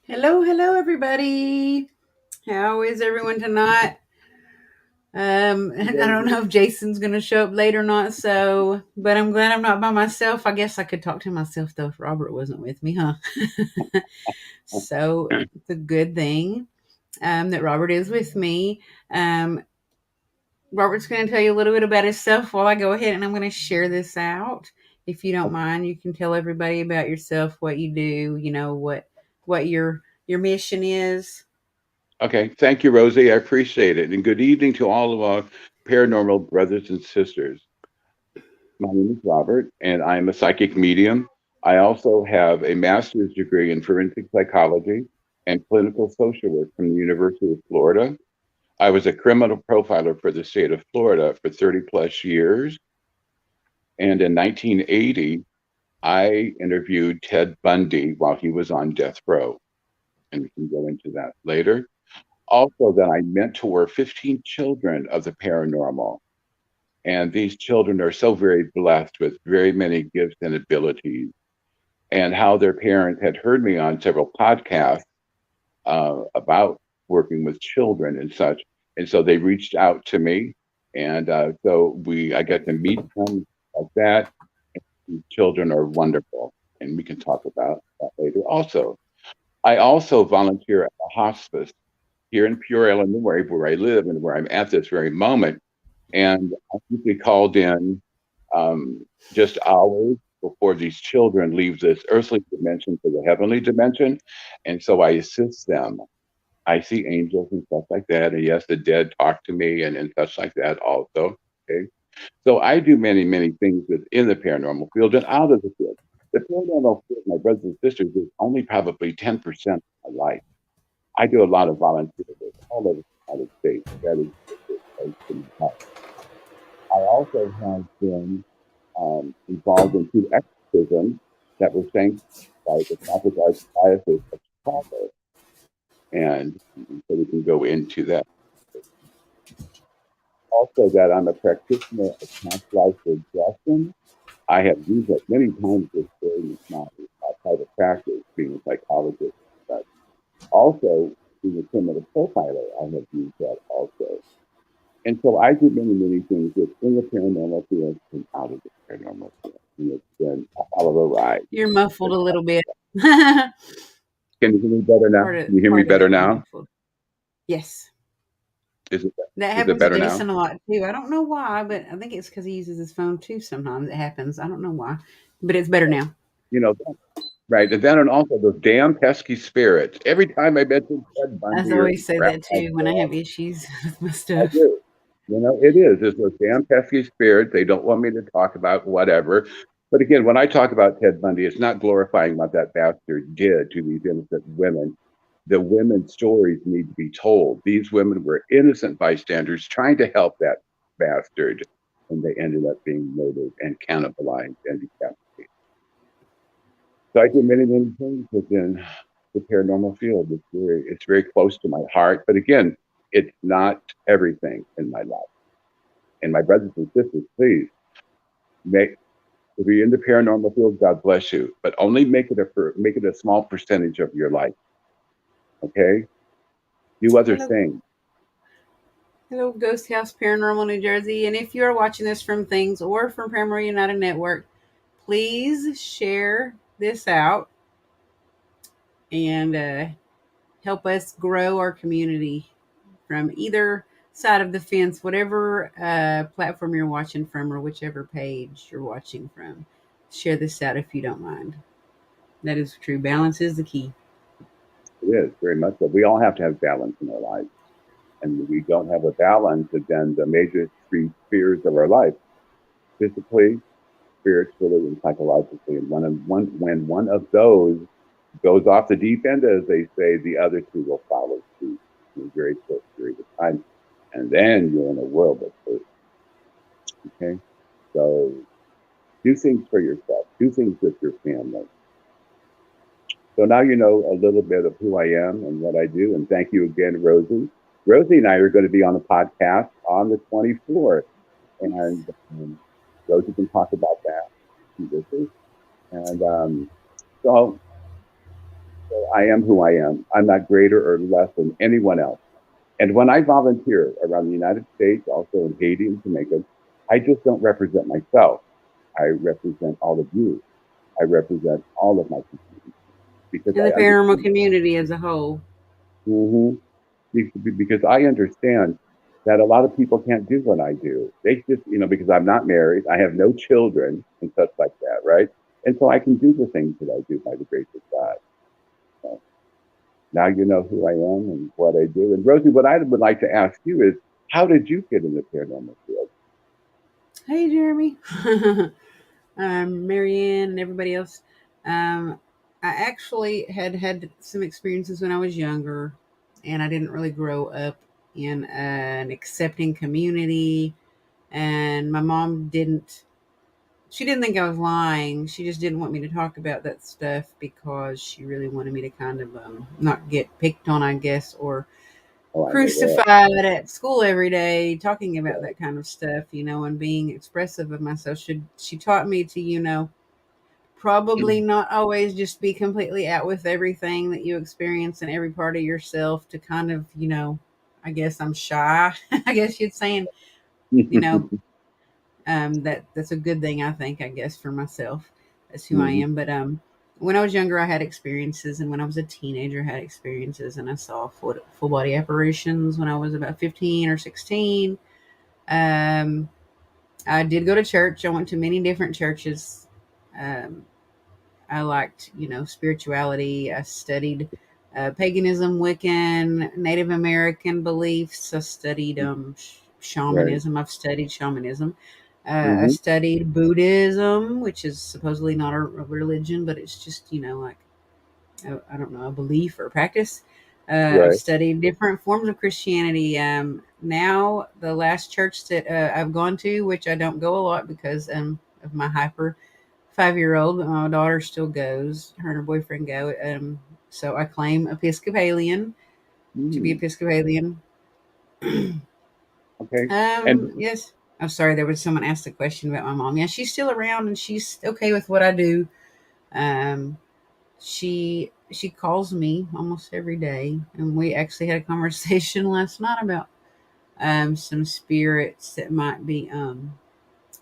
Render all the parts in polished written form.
Hello, everybody. How is everyone tonight? And I don't know if Jason's going to show up late or not, but I'm glad I'm not by myself. I guess I could talk to myself though if Robert wasn't with me, huh? So it's a good thing that Robert is with me. Um, Robert's going to tell you a little bit about himself while I go ahead and I'm going to share this out. If you don't mind, you can tell everybody about yourself, what you do, what your mission is. Okay, thank you, Rosie. I appreciate it. And good evening to all of our paranormal brothers and sisters. My name is Robert, and I'm a psychic medium. I also have a master's degree in forensic psychology and clinical social work from the University of Florida. I was a criminal profiler for the state of Florida for 30 plus years. And in 1980, I interviewed Ted Bundy while he was on death row. And we can go into that later. Also, that I mentor 15 children of the paranormal. And these children are so very blessed with very many gifts and abilities, and how their parents had heard me on several podcasts about working with children and such. And so they reached out to me. And I got to meet them like that. These children are wonderful. And we can talk about that later. Also, I also volunteer at a hospice here in Peoria, Illinois, where I live and where I'm at this very moment. And I usually called in just hours before these children leave this earthly dimension to the heavenly dimension. And so I assist them. I see angels and stuff like that. And yes, the dead talk to me and such like that also. Okay. So I do many, many things within the paranormal field and out of the field. The paranormal field, my brothers and sisters, is only probably 10% of my life. I do a lot of volunteer work all over the United States. That is the place to my heart. I also have been involved in two exorcisms that were sanctioned by the Catholic Archdiocese of Chicago, and so we can go into that. Also, that I'm a practitioner of past life regression. I have used that many times during my private practice, being a psychologist. But also, being a criminal profiler, I have used that also. And so I do many, many things within the paranormal field and out of the paranormal field. And it's been a hell of a ride. You're muffled a little bit. Can you hear me better now? Can you hear me Part of better it now? muffled. Yes. Is it That is it happens to better now? Jason a lot too. I don't know why, but I think it's because he uses his phone too sometimes. It happens. I don't know why. But it's better now. You know, right. And then and also those damn pesky spirits. Every time I mention Ted I Bundy or always say crap that like too when I that, have issues with my I stuff. do. You know, it is. It's those damn pesky spirits. They don't want me to talk about whatever. But again, when I talk about Ted Bundy, it's not glorifying what that bastard did to these innocent women. The women's stories need to be told. These women were innocent bystanders trying to help that bastard, and they ended up being murdered and cannibalized and decapitated. So I do many, many things within the paranormal field. It's very close to my heart. But again, it's not everything in my life. And my brothers and sisters, please make if you're in the paranormal field, God bless you. But only make it a small percentage of your life. Okay? Do other Hello, things. hello, Ghost House Paranormal New Jersey. And if you are watching this from Things or from Paranormal United Network, please share this out and help us grow our community from either side of the fence, whatever platform you're watching from or whichever page you're watching from. Share this out if you don't mind. That is true. Balance is the key. It is very much so. We all have to have balance in our life. And when we don't have a balance, then the major three spheres of our life, physically, spiritually, and psychologically, and when one of those goes off the deep end, as they say, the other two will follow suit in a very short period of time. And then you're in a world of hurt. Okay? So do things for yourself, do things with your family. So now you know a little bit of who I am and what I do. And thank you again, Rosie. Rosie and I are going to be on a podcast on the 24th. And Rosie can talk about that. And so I am who I am. I'm not greater or less than anyone else. And when I volunteer around the United States, also in Haiti and Jamaica, I just don't represent myself. I represent all of you. I represent all of my community because And the I paranormal understand. community as a whole. Mhm. Because I understand that a lot of people can't do what I do. They just, because I'm not married, I have no children and such like that, right? And so I can do the things that I do by the grace of God. So now you know who I am and what I do. And Rosie, what I would like to ask you is, how did you get in the paranormal field? Hey, Jeremy. Marianne and everybody else. Um, I actually had some experiences when I was younger, and I didn't really grow up in an accepting community. And my mom didn't. She didn't think I was lying. She just didn't want me to talk about that stuff because she really wanted me to kind of not get picked on, I guess, or Oh, I know that. crucified at school every day talking about Right. that kind of stuff, and being expressive of myself. She taught me to, probably not always just be completely out with everything that you experience in every part of yourself to kind of, I guess I'm shy. I guess you'd saying, you know, that's a good thing, I think, I guess, for myself. That's who I Mhm. am. But when I was younger, I had experiences, and when I was a teenager, I had experiences, and I saw full body apparitions when I was about 15 or 16. Um, I did go to church. I went to many different churches. Um, I liked, spirituality. I studied paganism, Wiccan, Native American beliefs. I studied Right. shamanism. I've studied shamanism. I Hmm. studied Buddhism, which is supposedly not a religion, but it's just, like, I don't know, a belief or a practice. I've Right. studied different forms of Christianity. Now, the last church that I've gone to, which I don't go a lot because of my hyper 5-year old, but my daughter still goes. Her and her boyfriend go. So I claim Episcopalian to be Mm. Episcopalian. Okay. And Yes. I'm sorry. There was someone asked a question about my mom. Yeah, she's still around and she's okay with what I do. Um, she calls me almost every day, and we actually had a conversation last night about some spirits that might be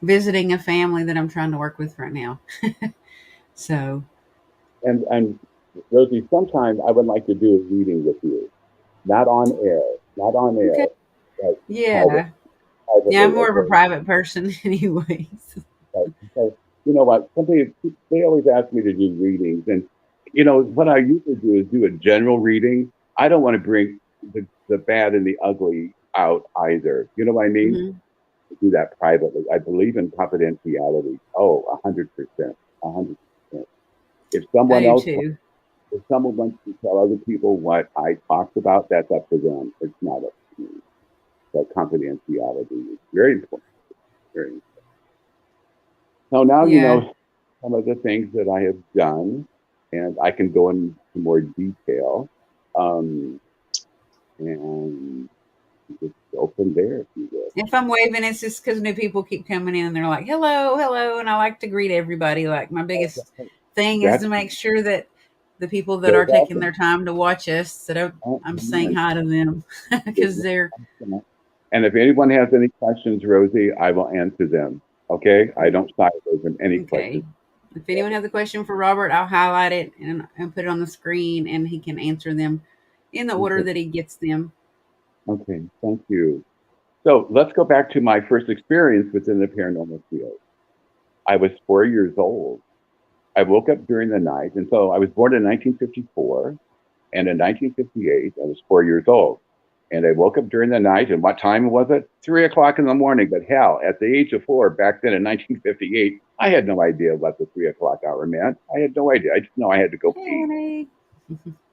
visiting a family that I'm trying to work with right now. So and Rosie, sometime I would like to do a reading with you, not on air, not on okay, air, but private, yeah. Yeah, privately. I'm more of a Okay. private person anyways. Because you know what, something they always ask me to do readings, and what I usually do is do a general reading. I don't want to bring the bad and the ugly out either. You know what I mean? Mhm. Do that privately. I believe in confidentiality. Oh, 100%, 100%. If I someone do else too. if someone wants to tell other people what I talked about, that's up to them. It's not up to me. But confidentiality is very important. Very important. So now you Yeah. know some of the things that I have done, and I can go into more detail, um, and just go from there, if you will. If I'm waving, it's just because new people keep coming in and they're like, hello, hello. And I like to greet everybody. Like, my biggest thing is That's to make sure that the people that they're are taking welcome. their time to watch us, that I'm saying Amen. hi to them because they're And if anyone has any questions, Rosie, I will answer them. Okay? I don't shy away from any okay. questions. If anyone has a question for Robert, I'll highlight it and put it on the screen and he can answer them in the order Okay. that he gets them. Okay. Thank you. So let's go back to my first experience within the paranormal field. I was 4 years old. I woke up during the night, and so I was born in 1954, and in 1958, I was 4 years old. And I woke up during the night, and what time was it? 3 o'clock in the morning. But hell, at the age of 4, back then in 1958, I had no idea what the 3 o'clock hour meant. I had no idea. I just know I had to go Hey, pee. honey.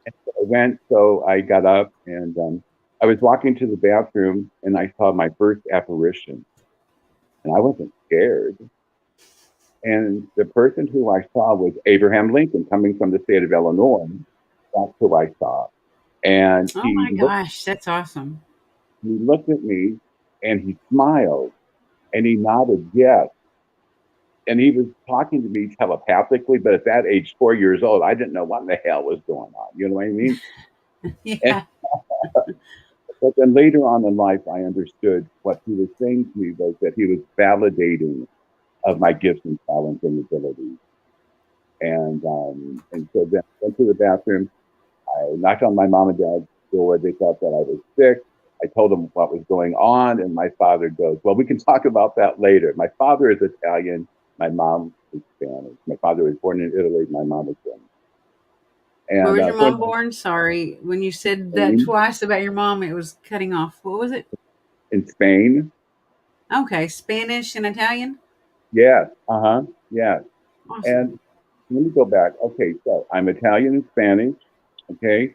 I went, so I got up, and I was walking to the bathroom, and I saw my first apparition, and I wasn't scared. And the person who I saw was Abraham Lincoln coming from the state of Illinois. That's who I saw. And Oh my gosh, that's awesome. he looked at me and he smiled and he nodded yes. and he was talking to me telepathically. But at that age, 4 years old, I didn't know what in the hell was going on. You know what I mean? And, Yeah. but then later on in life, I understood what he was saying to me was that he was validating of my gifts and talents and abilities. And so then I went to the bathroom. I knocked on my mom and dad's door. They thought that I was sick. I told them what was going on, and my father goes, "Well, we can talk about that later." My father is Italian. My mom is Spanish. My father was born in Italy. My mom was born. Where And was your so mom born? Sorry. When you said that in twice about your mom, it was cutting off. What was it? in Spain, Okay, Spanish and Italian. yes, yes. Awesome. And let me go back. Okay, so I'm Italian and Spanish. Okay,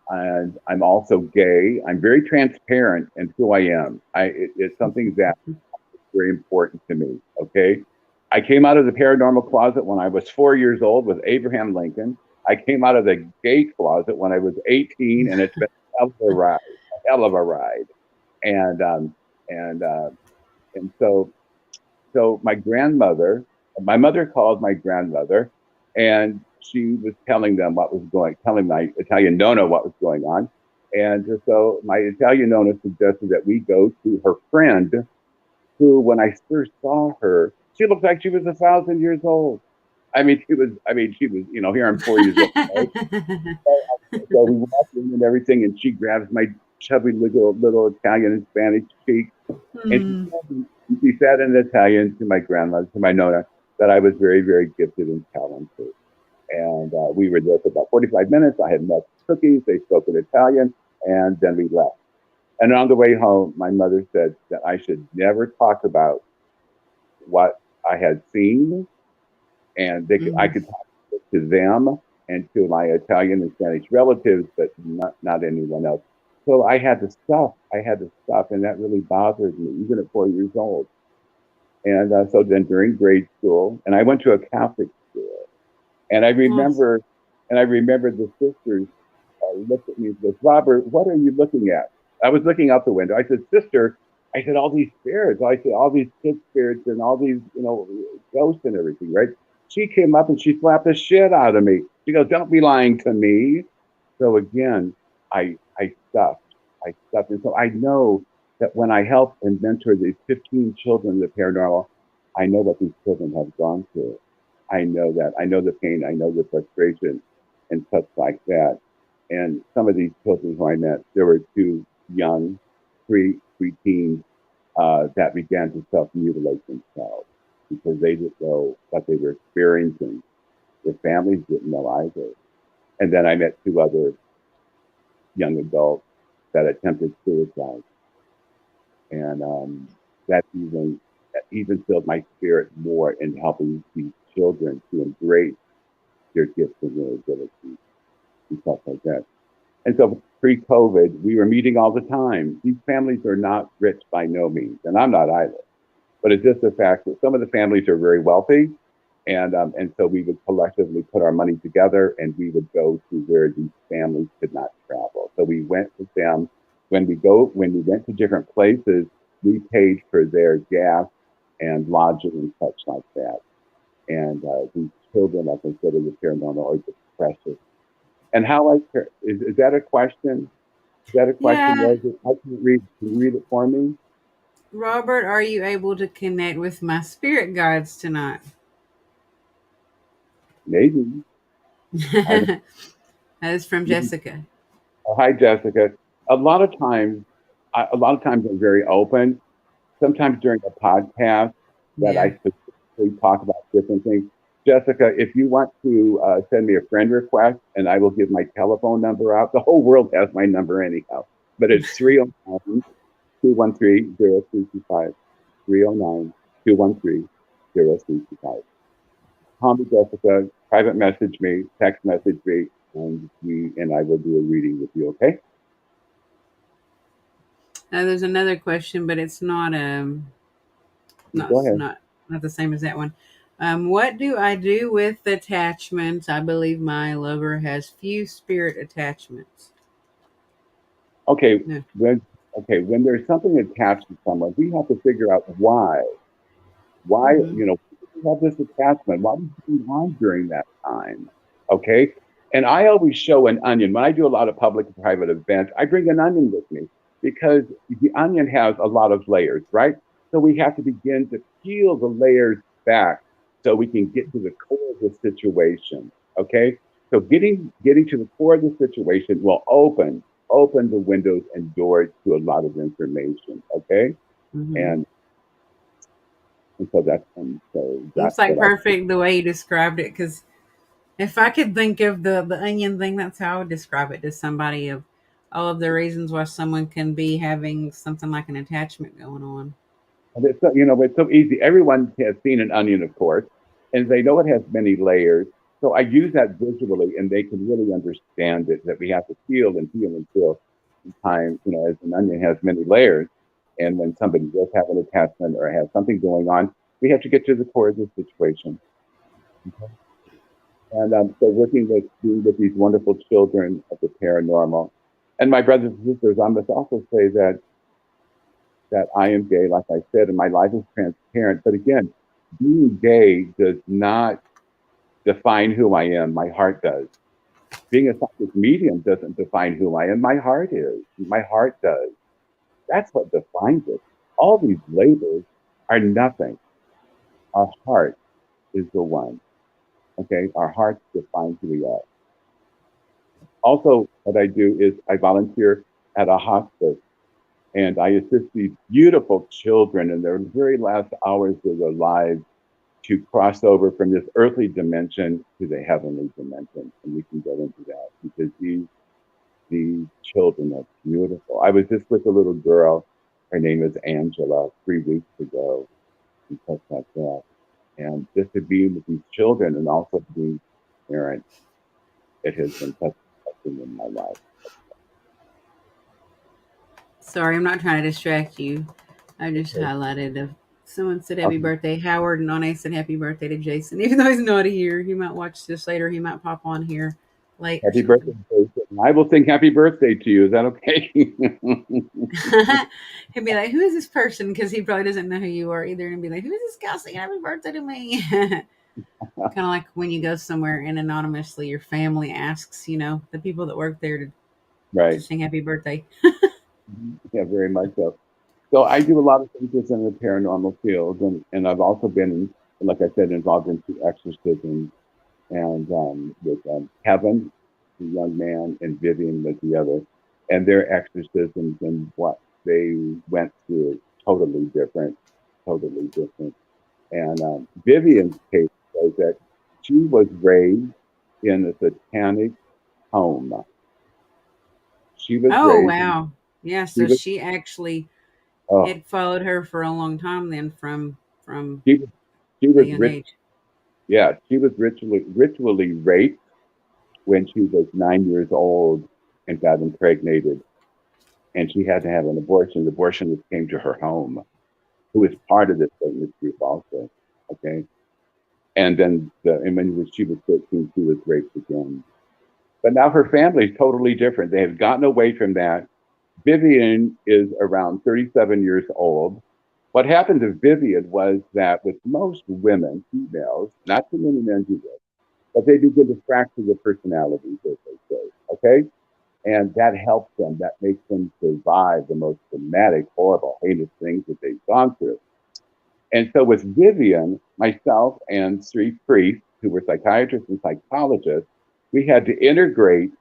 and I'm also gay. I'm very transparent in who I am. It's something that very important to me. Okay. I came out of the paranormal closet when I was 4 years old with Abraham Lincoln. I came out of the gay closet when I was 18, and it's been a hell of a ride, a hell of a ride. And and uh, and so my mother called my grandmother, and she was telling my Italian nonna what was going on. And so my Italian nonna suggested that we go to her friend who, when I first saw her, she looked like she was 1,000 years old. She was, here I'm 4 years old. Right? So we walked in and everything, and she grabs my chubby little Italian and Spanish cheek, and Hmm. she said in Italian to my grandmother, to my nonna, that I was very, very gifted and talented. And we were there for about 45 minutes. I had met cookies. They spoke in Italian, and then we left. And on the way home, my mother said that I should never talk about what I had seen, and I Hmm. could talk to them and to my Italian and Spanish relatives, but not anyone else. So I had to stop. I had to stop, and that really bothered me, even at 4 years old. And so then during grade school, and I went to a Catholic school, and I Awesome. remember, and I remember the sisters looked at me and goes, "Robert, what are you looking at?" I was looking out the window. I said, "Sister," I said, "all these spirits." I said, "all these kid spirits and all these, ghosts and everything, right?" She came up and she slapped the shit out of me. She goes, "Don't be lying to me." So again, I stuffed. I stuffed. And so I know that when I help and mentor these 15 children in the paranormal, I know what these children have gone through. I know that. I know the pain. I know the frustration and such like that. And some of these children who I met, there were two young, preteens that began to self mutilate themselves because they didn't know what they were experiencing. Their families didn't know either. And then I met two other young adults that attempted suicide, and that even filled my spirit more in helping these children to embrace their gifts and their abilities and stuff like that. And so pre-COVID, we were meeting all the time. These families are not rich by no means, and I'm not either. But it's just the fact that some of the families are very wealthy, and so we would collectively put our money together, and we would go to where these families could not travel. So we went with them. When we went to different places, we paid for their gas and lodging and such like that. And these children are considered the paranormal or just precious. And is that a question? Is that a question, Yeah. Rosie? I can read. Can you read it for me? Robert, are you able to connect with my spirit guides tonight? Maybe. I That is from know. Jessica. Hi, Jessica. A lot of times, a lot of times I'm very open. Sometimes during a podcast that Yeah. I specifically talk about different things. Jessica, if you want to send me a friend request, and I will give my telephone number out. The whole world has my number anyhow, but it's 309-213-0325. 309-213-0325. Call me, Jessica. Private message me, text message me, and I will do a reading with you. Okay? There's another question, but it's not Go ahead. not not the same as that one. What do I do with attachments? I believe my lover has few spirit attachments. Okay, No. when when there's something attached to someone, we have to figure out why. Why, Mm-hmm. you have this attachment? What was going on during that time? Okay. And I always show an onion. When I do a lot of public and private events, I bring an onion with me because the onion has a lot of layers, right? So we have to begin to peel the layers back so we can get to the core of the situation. Okay. So getting to the core of the situation will open the windows and doors to a lot of information. Okay. Hmm. And and so that's It's like what I do. perfect the way you described it. Because if I could think of the onion thing, that's how I would describe it to somebody, of all of the reasons why someone can be having something like an attachment going on. And it's so easy. Everyone has seen an onion, of course, and they know it has many layers. So I use that visually, and they can really understand it. That we have to peel and peel and peel. Sometimes, as an onion has many layers, and when somebody does have an attachment or has something going on, we have to get to the core of the situation. Okay? And so being with these wonderful children of the paranormal, and my brothers and sisters, I must also say that I am gay, like I said, and my life is transparent. But again, being gay does not define who I am. My heart does. Being a psychic medium doesn't define who I am. My heart is. My heart does. That's what defines it. All these labels are nothing. Our heart is the one. Okay, our heart defines who we are. Also, what I do is I volunteer at a hospice and I assist these beautiful children in their very last hours of their lives to cross over from this earthly dimension to the heavenly dimension. And we can go into that because these children are beautiful. I was just with a little girl. Her name is Angela 3 weeks ago and such like that. And just to be with these children and also being a parent, it has been such a blessing in my life. Sorry, I'm not trying to distract you. I just Okay. highlighted of someone said happy Okay. birthday, Howard, and Nane said happy birthday to Jason. Even though he's not here, he might watch this later. He might pop on here late or Happy birthday, something. Jason. I will sing happy birthday to you. Is that okay? He'd be like, "Who is this person?" Because he probably doesn't know who you are either, and be like, "Who is this guy saying happy birthday to me?" Kind of like when you go somewhere and anonymously your family asks, the people that work there to Right. sing happy birthday. Yeah, very much so. So I do a lot of things within the paranormal field, and I've also been, like I said, involved in two exorcisms, and with Kevin, the young man, and Vivian was the other, and their exorcisms and what they went through is totally different. And Vivian's case was that she was raised in a satanic home. She was Oh raised, wow, yeah. she So was, she actually oh, it followed her for a long time then from she was, she a was young rich. age. Yeah, she was ritually raped when she was 9 years old and got impregnated, and she had to have an abortion. The abortionist came to her home, who was part of this Satanist group also. Okay, and when she was 13, she was raped again. But now her family is totally different. They have gotten away from that. Vivian is around 37 years old. What happened to Vivian was that with most women, females, not too many men do this, but they begin to fracture the personalities, as they say. Okay? And that helps them. That makes them survive the most traumatic, horrible, heinous things that they've gone through. And so with Vivian, myself, and three priests who were psychiatrists and psychologists, we had to integrate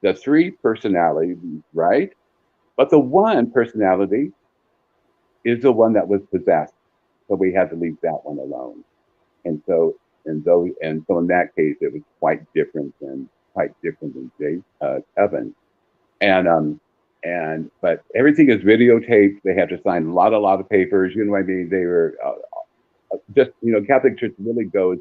the three personalities, right? But the one personality is the one that was possessed. So we had to leave that one alone. And so and so in that case it was quite different than Kevin. And but everything is videotaped. They have to sign a lot of papers. You know what I mean? They were just Catholic Church really goes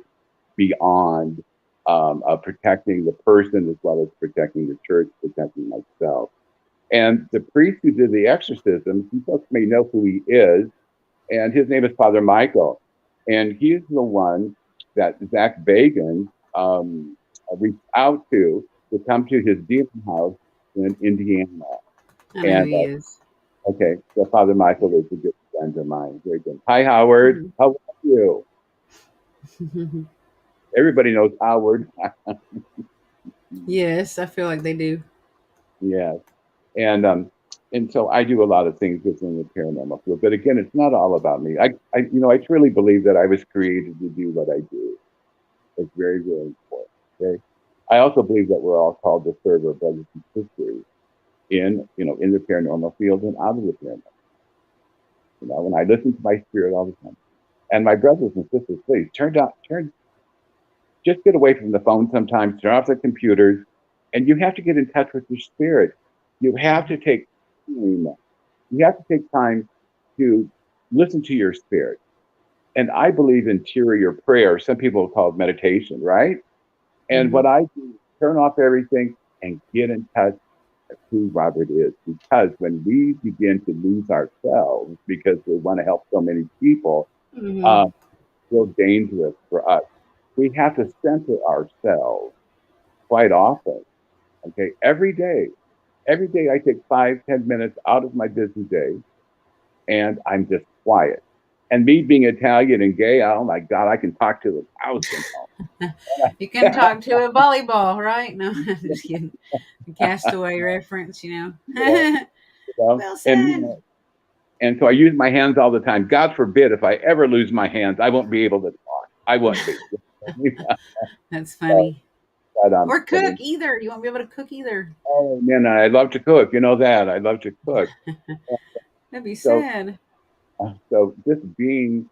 beyond protecting the person as well as protecting the church, protecting myself. And the priest who did the exorcism, you folks may know who he is, and his name is Father Michael. And he's the one that Zach Bagan reached out to come to his demon house in Indiana. I know who And he is. okay, so Father Michael is a good friend of mine. Very good. Hi, Howard. Hmm. How are you? Everybody knows Howard. Yes, I feel like they do. Yeah. And and so I do a lot of things within the paranormal field. But again, it's not all about me. I truly believe that I was created to do what I do. It's very, very important. Okay. I also believe that we're all called to serve our brothers and sisters in the paranormal field and out of the paranormal. When I listen to my spirit all the time. And my brothers and sisters, please just get away from the phone sometimes, turn off the computers, and you have to get in touch with your spirit. You have to take you have to take time to listen to your spirit. And I believe in interior prayer. Some people call it meditation, right? And Hmm. what I do is turn off everything and get in touch with who Robert is. Because when we begin to lose ourselves because we want to help so many people, Hmm. uh, feel dangerous for us. We have to center ourselves quite often. Okay. Every day I take 5, 10 minutes out of my busy day and I'm just quiet. And me being Italian and gay, oh my God, I can talk to the cows come You can talk to a volleyball, right? No, I'm just kidding. The Castaway reference, you home. know. Well And said. and so I use my hands all the time. God forbid if I ever lose my hands, I won't be able to talk. I won't be. That's so, funny. but Or cook either. You won't be able to cook either. oh man, I love to cook. You know that I love to cook. That'd be So sad. so just being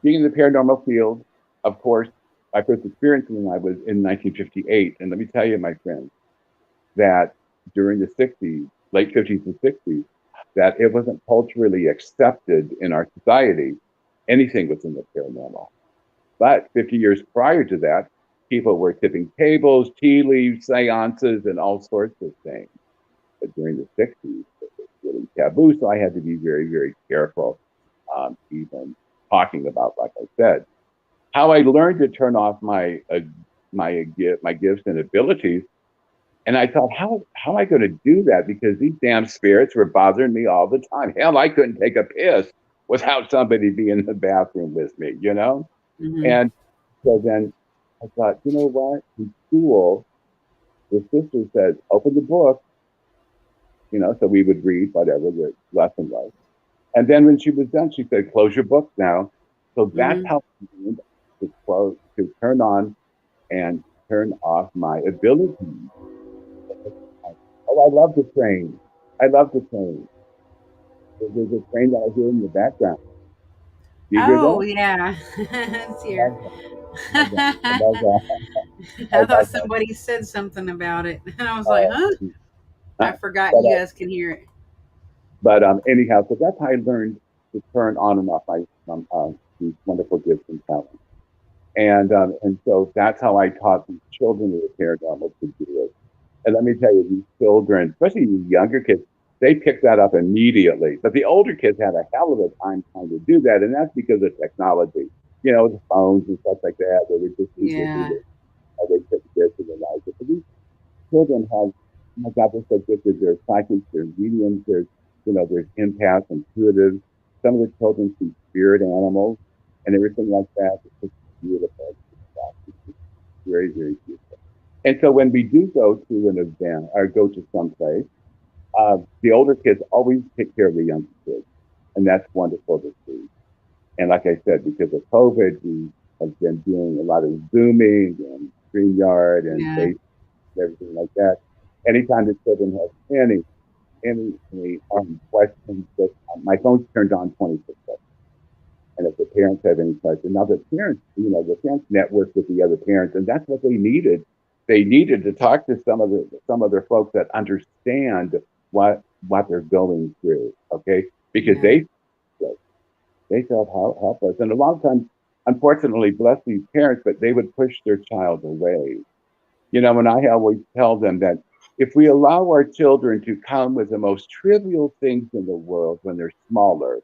in the paranormal field, of course, my first experience when I was in 1958. And let me tell you, my friend, that during the 60s, late 50s and 60s, that it wasn't culturally accepted in our society, anything within the paranormal. But 50 years prior to that, people were tipping tables, tea leaves, seances, and all sorts of things. But during the 60s, it was really taboo. So I had to be very, very careful, even talking about, like I said, how I learned to turn off my gifts and abilities. And I thought, how am I going to do that? Because these damn spirits were bothering me all the time. Hell, I couldn't take a piss without somebody being in the bathroom with me. Hmm. And so then I thought, you know what? In school, the sister said, open the book, so we would read whatever the lesson was. And then when she was done, she said, close your book now. So that's Hmm. how I learned to turn on and turn off my ability. Oh, I love the train. I love the train. There's a train that I hear in the background. Do you hear Oh that? yeah, it's I here. love that. I love that. I love I that. I thought love that. somebody said something about it, and I was like, Uh, "Huh?" I uh, forgot but you guys can hear it. anyhow, so that's how I learned to turn on and off my these wonderful gifts and talents. And so that's how I taught these children of the paranormal to do it. And let me tell you, these children, especially these younger kids, they picked that up immediately. But the older kids had a hell of a time trying to do that, and that's because of technology. The phones and stuff like that. They were just too busy Yeah, with how they couldn't get to the light. But these children have, oh my God, they're so gifted. They're psychics, they're mediums, there's empaths, intuitives. Some of the children see spirit animals and everything like that. It's just beautiful. It's very, very beautiful. And so when we do go to an event or go to someplace, the older kids always take care of the younger kids. And that's wonderful to see. And like I said, because of COVID, we have been doing a lot of Zooming and StreamYard and yeah. Facebook and everything like that. Anytime the children have any questions, just, my phone's turned on 24/7. And if the parents have any questions, now the parents network with the other parents, and that's what they needed. They needed to talk to some other folks that understand what they're going through. Okay, because Yeah. they felt helpless, and a lot of times, unfortunately, bless these parents, but they would push their child away. And I always tell them that if we allow our children to come with the most trivial things in the world when they're smaller,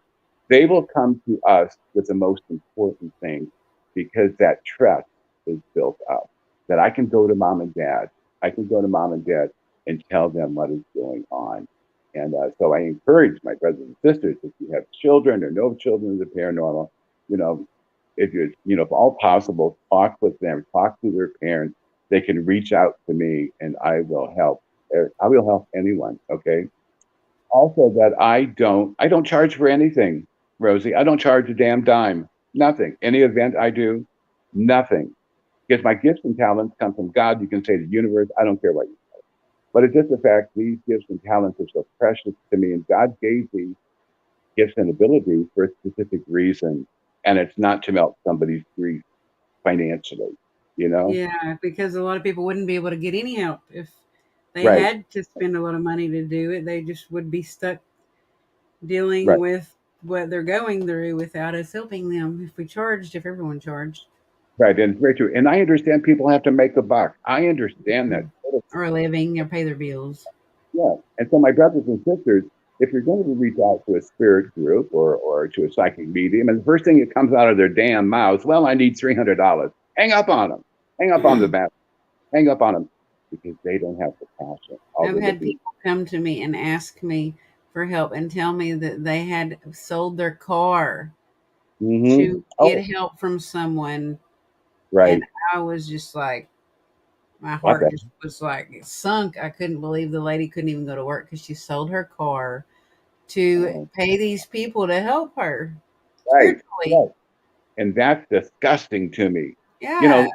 they will come to us with the most important things because that trust is built up. That I can go to mom and dad. I can go to mom and dad and tell them what is going on. And so I encourage my brothers and sisters, if you have children or no children in the paranormal, you know, if you, if all possible, talk with them, talk to their parents. They can reach out to me, and I will help. I will help anyone. Okay. Also, that I don't charge for anything, Rosie. I don't charge a damn dime. Nothing. Any event I do, nothing. Because my gifts and talents come from God. You can say the universe. I don't care what you. But it's just the fact these gifts and talents are so precious to me, and God gave these gifts and abilities for a specific reason, and it's not to melt somebody's grief financially. You know, Yeah, because a lot of people wouldn't be able to get any help if they right, had to spend a lot of money to do it. They just would be stuck dealing right, with what they're going through without us helping them if everyone charged. right, and it's very true. And I understand people have to make a buck. I understand that Mhm. totally. Or a living or pay their bills. Yeah. And so, my brothers and sisters, if you're going to reach out to a spirit group or to a psychic medium, and the first thing that comes out of their damn mouths, well, I need $300. Hang up on them. Hang up on the bat. Hang up on them because they don't have the passion. All I've they're had looking. people come to me and ask me for help and tell me that they had sold their car to get Oh, help from someone. And right. I was just like, my What heart the? just was like it sunk. I couldn't believe the lady couldn't even go to work because she sold her car to Oh, pay these people to help her right. spiritually. Right. And that's disgusting to me. You Yeah. know,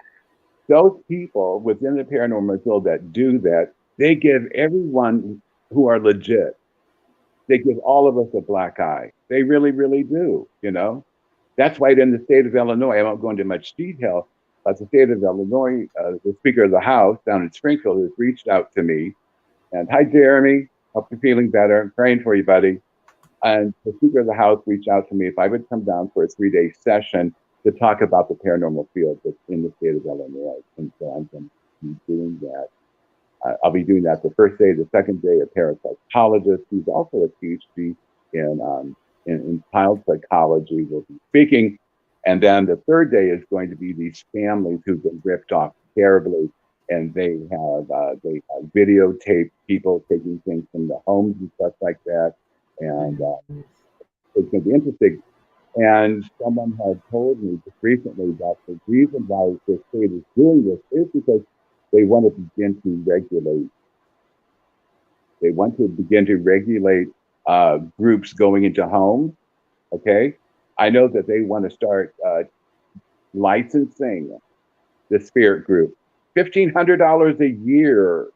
those people within the paranormal field that do that, they give everyone who are legit, they give all of us a black eye. They really, really do. That's why in the state of Illinois, I won't go into much detail, but the state of Illinois, the Speaker of the House down in Springfield has reached out to me. And hi, Jeremy. Hope you're feeling better. I'm praying for you, buddy. And the Speaker of the House reached out to me if I would come down for a 3-day session to talk about the paranormal field that's in the state of Illinois. And so I'm going to be doing that. I'll be doing that the first day. The second day, a parapsychologist who's also a PhD in, in child psychology will be speaking. And then the third day is going to be these families who've been ripped off terribly, and they have videotape people taking things from the homes and stuff like that. And Mhm. it's going to be interesting. And someone had told me just recently that the reason why the state is doing this is because they want to begin to regulate. They want to begin to regulate groups going into homes. Okay, I know that they want to start licensing the spirit group, $1,500 a year.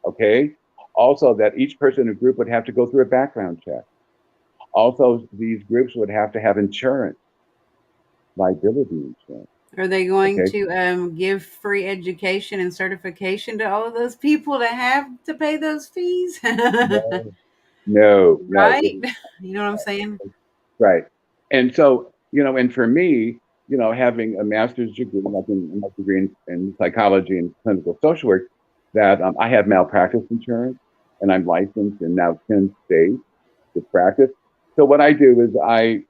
Okay, also that each person in a group would have to go through a background check. Also, these groups would have to have insurance, liability insurance. Are they going Okay. to give free education and certification to all of those people to have to pay those fees? No, no, no. Right? You know what I'm saying? Right. And so, and for me, having a master's degree, like my degree in psychology and clinical social work, that I have malpractice insurance and I'm licensed in now 10 states to practice. So what I do is I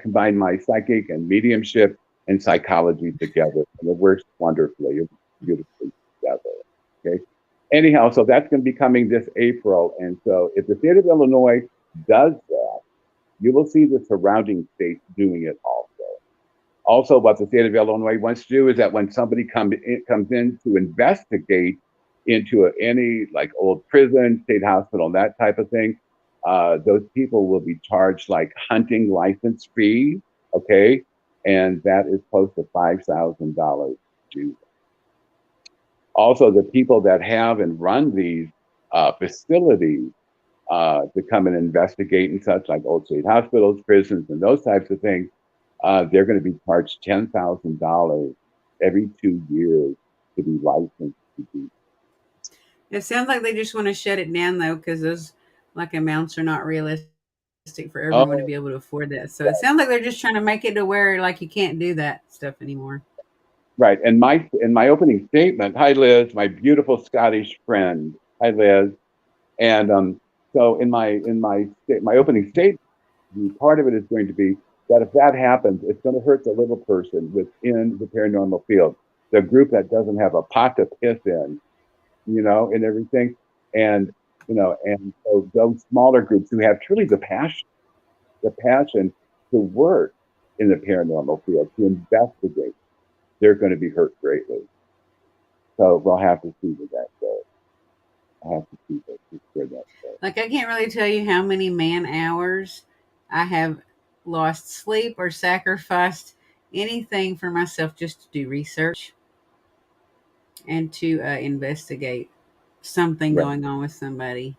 combine my psychic and mediumship and psychology together, and it works wonderfully, beautifully together. Okay. Anyhow, so that's going to be coming this April, and so if the state of Illinois does that, you will see the surrounding states doing it also. Also, what the state of Illinois wants to do is that when somebody comes in to investigate into any like old prison, state hospital, that type of thing, those people will be charged like hunting license fee, okay, and that is close to $5,000 to also the people that have and run these facilities to come and investigate and such, like old state hospitals, prisons, and those types of things. They're going to be charged $10,000 every 2 years to be licensed to do. It sounds like they just want to shut it down though, because those like amounts are not realistic for everyone to be able to afford Oh, that. So it sounds like they're just trying to make it to where like you can't do that stuff anymore. right. And my opening statement, hi Liz, my beautiful Scottish friend. Hi Liz. And so in my opening statement, part of it is going to be that if that happens, it's going to hurt the little person within the paranormal field, the group that doesn't have a pot to piss in, and everything. And, and so those smaller groups who have truly the passion to work. in the paranormal field to investigate, they're going to be hurt greatly. So we'll have to see where that goes. I have to see where that goes. Like, I can't really tell you how many man hours I have lost sleep or sacrificed anything for myself just to do research and to investigate something Right. going on with somebody.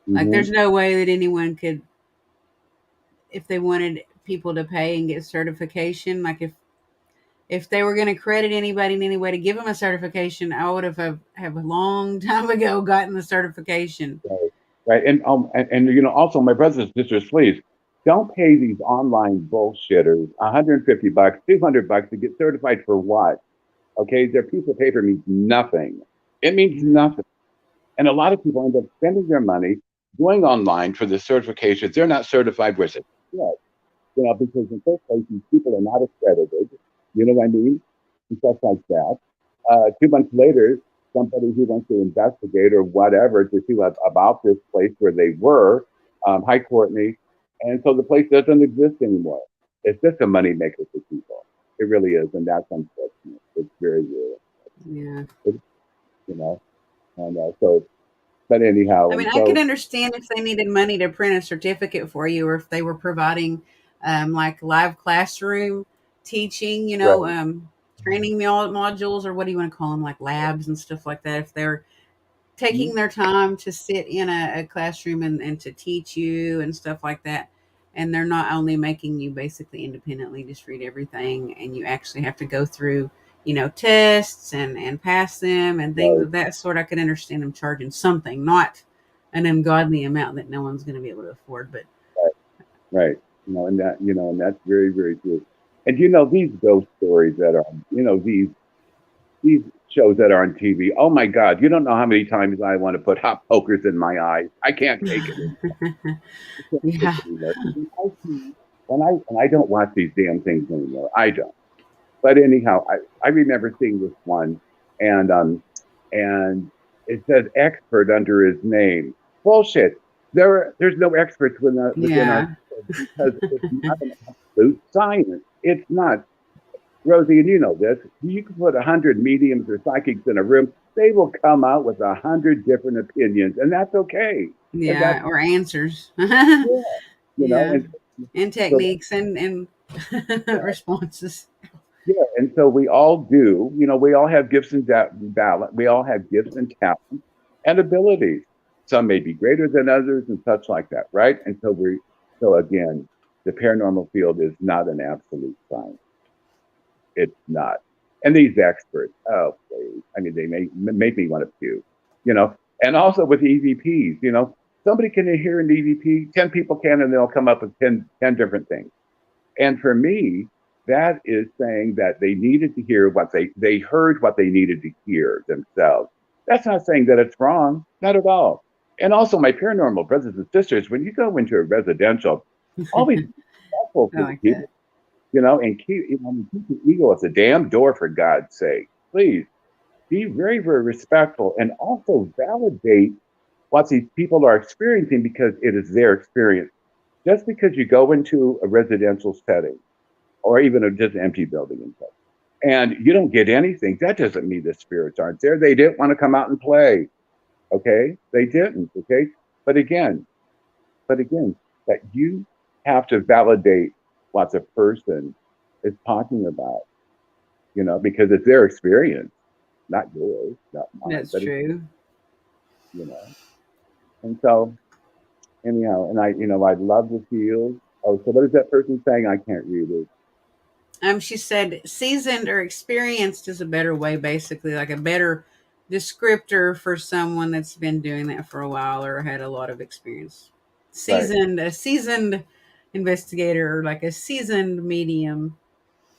Like, Mm-hmm. there's no way that anyone could, if they wanted people to pay and get certification, like if they were going to credit anybody in any way to give them a certification, I would have a long time ago gotten the certification. Right. Right. And also my brothers and sisters, please don't pay these online bullshitters $150, $200 to get certified for what? Okay, their piece of paper means nothing. It means Yeah. nothing. And a lot of people end up spending their money going online for the certifications. They're not certified with it. Yeah, because in first place, these people are not accredited. You know what I mean? And stuff like that. 2 months later, somebody who wants to investigate or whatever to see about this place where they were, hi Courtney, and so the place doesn't exist anymore. It's just a money maker for people. It really is, and that's unfortunate. It's very, very, Yeah. it, you know, and so. But anyhow, I mean, and I could so understand if they needed money to print a certificate for you, or if they were providing like live classroom teaching, right, training modules, or what do you want to call them, like labs and stuff like that. If they're mhm, taking their time to sit in a classroom and to teach you and stuff like that. And they're not only making you basically independently just read everything, and you actually have to go through, tests and pass them and things right, of that sort. I could understand them charging something, not an ungodly amount that no one's going to be able to afford. But right, right. And that's very, very true. And these ghost stories that are, these shows that are on TV. Oh my God, you don't know how many times I want to put hot pokers in my eyes. I can't take it. I can't take yeah, it anymore. When I don't watch these damn things anymore. I don't. But anyhow, I remember seeing this one, and and it says expert under his name. Bullshit. There's no experts within our yeah, field because it's not an absolute science. It's not. Rosie, and you know this. You can put 100 mediums or psychics in a room; they will come out with 100 different opinions, and that's okay. And that's yeah, or answers, yeah, yeah, and and so techniques and responses. yeah, and so we all do. We all have gifts and talent. We all have gifts and talents and abilities. Some may be greater than others, and such like that, right? And so again, the paranormal field is not an absolute science. It's not. And these experts, oh please, I mean, they make me want to puke, you know. And also with EVPs, somebody can hear an EVP, 10 people can, and they'll come up with 10 different things. And for me, that is saying that they needed to hear what they heard what they needed to hear themselves. That's not saying that it's wrong, not at all. And also, my paranormal brothers and sisters, when you go into a residential, always be respectful I to the like that. people, and keep your ego at the damn door for God's sake. Please be very, very respectful and also validate what these people are experiencing because it is their experience. Just because you go into a residential setting or even just an empty building and stuff. And you don't get anything. That doesn't mean the spirits aren't there. They didn't want to come out and play. Okay, they didn't. Okay, but again, but again, that you have to validate what the person is talking about. Because it's their experience, not yours, not mine, That's but it's true. you know. And so anyhow, and I love the field. Oh, so what is that person saying? I can't read it. She said seasoned or experienced is a better way, basically, like a better descriptor for someone that's been doing that for a while or had a lot of experience. Right. A seasoned investigator, or like a seasoned medium,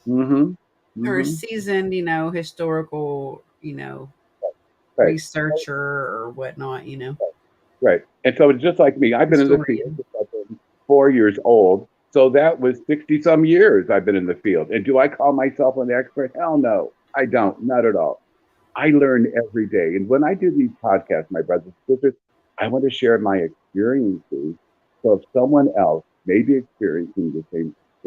Mm-hmm. or a Mm-hmm. seasoned, historical, Right. researcher or whatnot. Right. And so it's just like me. I've been in the field Historian. since I've been 4 years old. So that was 60 some years I've been in the field. And do I call myself an expert? Hell no, I don't. Not at all. I learn every day. And when I do these podcasts, my brothers and sisters, I want to share my experiences. So if someone else may be experiencing the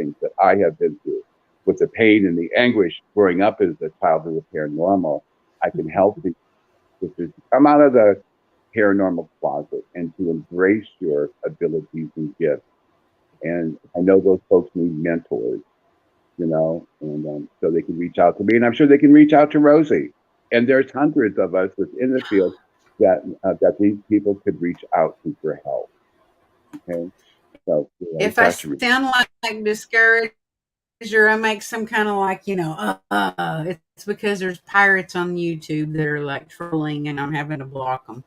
things that I have been through, with the pain and the anguish growing up as a child of the paranormal, I can help these sisters to come out of the paranormal closet and to embrace your abilities and gifts. And I know those folks need mentors, and so they can reach out to me, and I'm sure they can reach out to Rosie. And there's hundreds of us within the field that these people could reach out to for help. Okay, so If I Pastor. sound like discouraged or I make some kind of like, it's because there's pirates on YouTube that are like trolling and I'm having to block them.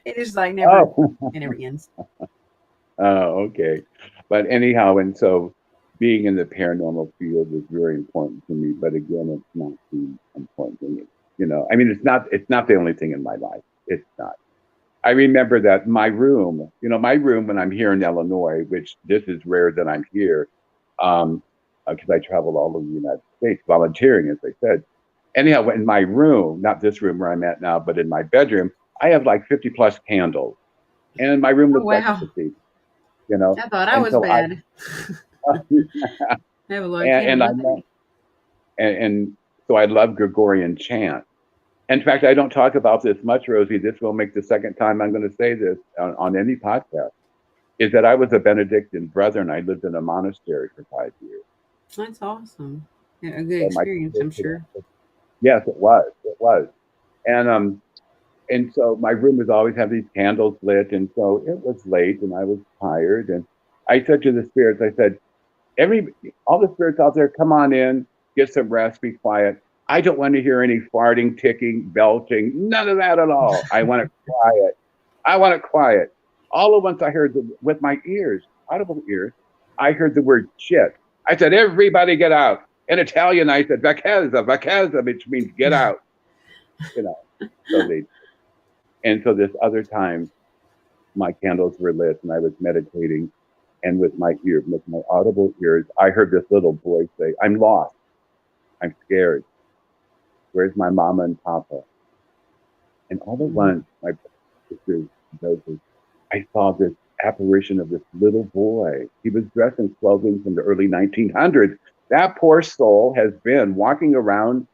It is like Oh, it never ends. oh, okay. But anyhow, and so being in the paranormal field is very important to me. But again, it's not the important thing. I mean, it's not the only thing in my life. It's not. I remember that my room when I'm here in Illinois, which this is rare that I'm here, because I travel all over the United States volunteering, as I said. Anyhow, in my room, not this room where I'm at now, but in my bedroom, I have like 50 plus candles, and my room Oh, looks like a wow. cathedral. I thought I And was so I, bad. I have a lot of and candles. I I love, think. and so I love Gregorian chant. In fact, I don't talk about this much, Rosie. This will make the second time I'm going to say this on any podcast. Is that I was a Benedictine brother and I lived in a monastery for 5 years. That's awesome. Yeah, a good So my experience, I'm sure. yes, it was, and so my room was always have these candles lit, and so it was late and I was tired, and I said to the spirits, I said, every all the spirits out there, come on in, get some rest, be quiet. I don't want to hear any farting, ticking, belching, none of that at all. I want it quiet. I want it quiet. All at once I heard with my ears, audible ears, I heard the word shit. I said, everybody get out. In Italian, I said, vacasa, which means get out. You know. So they and so this other time my candles were lit and I was meditating, and with my audible ears, I heard this little voice say, I'm lost. I'm scared. Where's my mama and papa? And all at Mhm. once, my sisters, I saw this apparition of this little boy. He was dressed in clothing from the early 1900s. That poor soul has been walking around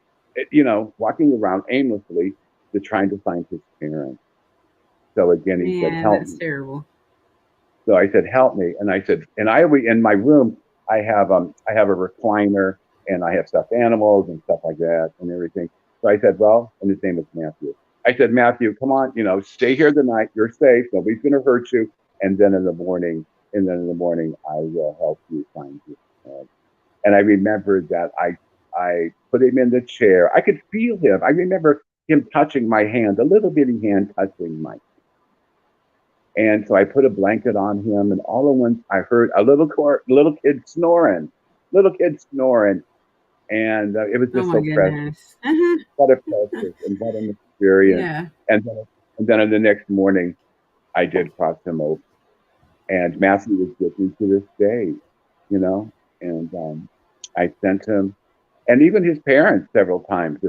aimlessly to trying to find his parents. So again, he said, Yeah, "Help that's me." terrible. So I said, "Help me." And I said, and in my room, I have a recliner and I have stuffed animals and stuff like that and everything. So I said, well, and his name is Matthew. I said, Matthew, come on, stay here the night. You're safe. Nobody's going to hurt you. And then in the morning, I will help you find your dad. And I remembered that I put him in the chair. I could feel him. I remember him touching my hand, a little bitty hand touching my. And so I put a blanket on him, and all at once I heard a little kid snoring, and it was Oh just my so precious. goodness. Uh-huh. What a precious and what an experience. Yeah, And then on the next morning, I did cross him over, and Matthew was with me to this day, you know. And I sent him, and even his parents several times.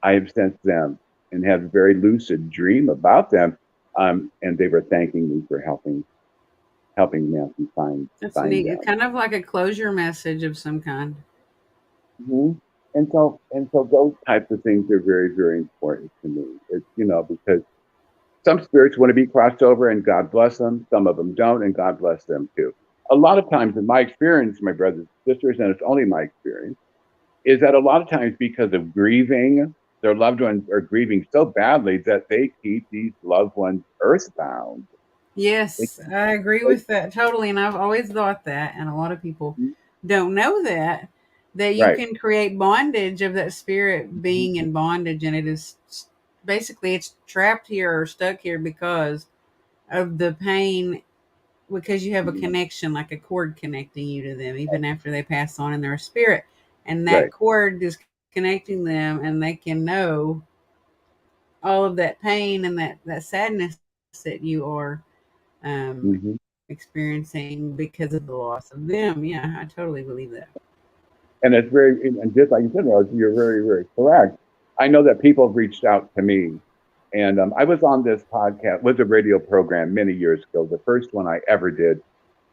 I have sent them and had a very lucid dream about them, and they were thanking me for helping Matthew that's find neat. It's them. kind of like a closure message of some kind. Hmm. And so those types of things are very, very important to me. It's because some spirits want to be crossed over, and God bless them. Some of them don't, and God bless them too. A lot of times, in my experience, my brothers and sisters, and it's only my experience, is that a lot of times because of grieving, their loved ones are grieving so badly that they keep these loved ones earthbound. They, Yes, I agree they, with that totally. And I've always thought that, and a lot of people don't know that you right. can create bondage of that spirit being in bondage, and it is basically it's trapped here or stuck here because of the pain, because you have a connection, like a cord connecting you to them, even after they pass on in their spirit, and that Right. cord is connecting them, and they can know all of that pain and that sadness that you are um, Hmm. experiencing because of the loss of them. Yeah, I totally believe that. And it's and just like you said, Rose, you're very, very correct. I know that people have reached out to me, and I was on this podcast, was a radio program many years ago, the first one I ever did,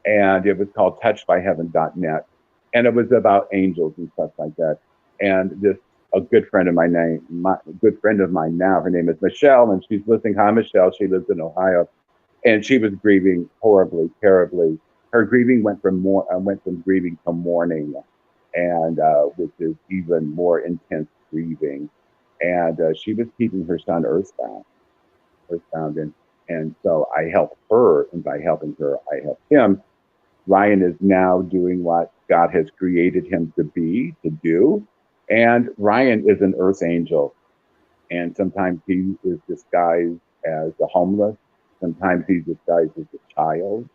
and it was called touchedbyheaven.net. and it was about angels and stuff like that. And this a good friend of mine name, my good friend of mine now, her name is Michelle, and she's listening. Hi, Michelle. She lives in Ohio, and she was grieving horribly, terribly. Her grieving went from grieving to mourning, and which is even more intense grieving. And she was keeping her son earthbound, and so I helped her, and by helping her, I helped him. Ryan is now doing what God has created him to be, to do. And Ryan is an earth angel. And sometimes he is disguised as the homeless. Sometimes he's disguised as a child.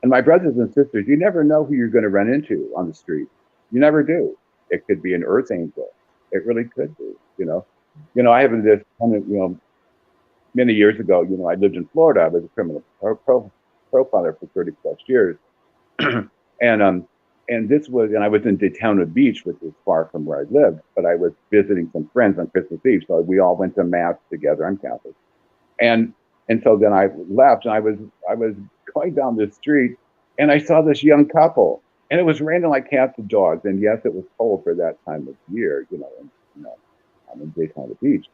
And my brothers and sisters, you never know who you're going to run into on the street. You never do. It could be an earth angel. It really could be, you know. I have this kind of, many years ago, I lived in Florida. I was a criminal profiler for 30 plus years. and I was in Daytona Beach, which was far from where I lived, but I was visiting some friends on Christmas Eve, so we all went to mass together. I'm Catholic, and so then I left, and I was going down the street, and I saw this young couple, and it was raining like cats and dogs, and yes, it was cold for that time of year, you know, I'm in Daytona Beach,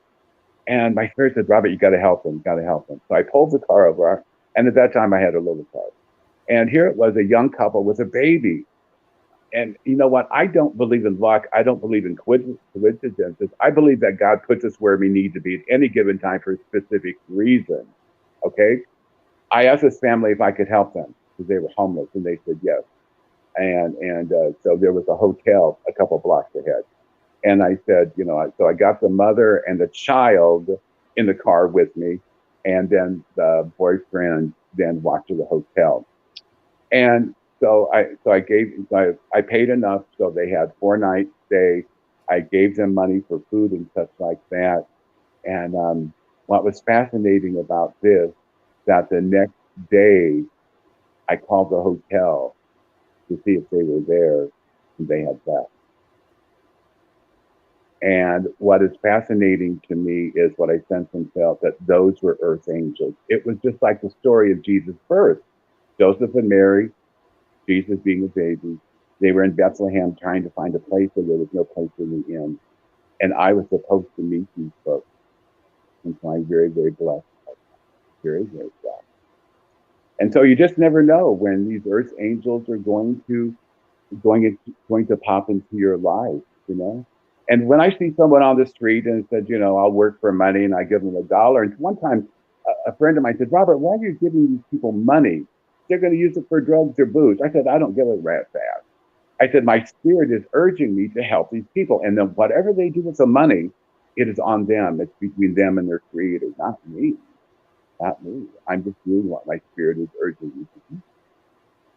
and my spirit said, Robert, you got to help them, got to help them. So I pulled the car over, and at that time I had a little car, and here it was, a young couple with a baby. And you know what? I don't believe in luck. I don't believe in coincidences. I believe that God puts us where we need to be at any given time for a specific reason. Okay. I asked this family if I could help them because they were homeless, and they said yes. And so there was a hotel a couple blocks ahead, and I said, so I got the mother and the child in the car with me, and then the boyfriend then walked to the hotel. And I paid enough so they had 4 nights stay. I gave them money for food and such like that. And what was fascinating about this, that the next day I called the hotel to see if they were there, and they had left. And what is fascinating to me is what I sensed and felt, that those were earth angels. It was just like the story of Jesus' birth. Joseph and Mary, Jesus being a baby. They were in Bethlehem trying to find a place where there was no place in the inn. And I was supposed to meet these folks. And so I'm very, very blessed. Very, very blessed. And so you just never know when these earth angels are going to pop into your life. And when I see someone on the street and said, I'll work for money, and I give them $1. And one time a friend of mine said, Robert, why are you giving these people money? They're going to use it for drugs or booze. I said, I don't give a rat's ass. I said, my spirit is urging me to help these people. And then whatever they do with the money, it is on them. It's between them and their creator, not me. Not me. I'm just doing what my spirit is urging me to do.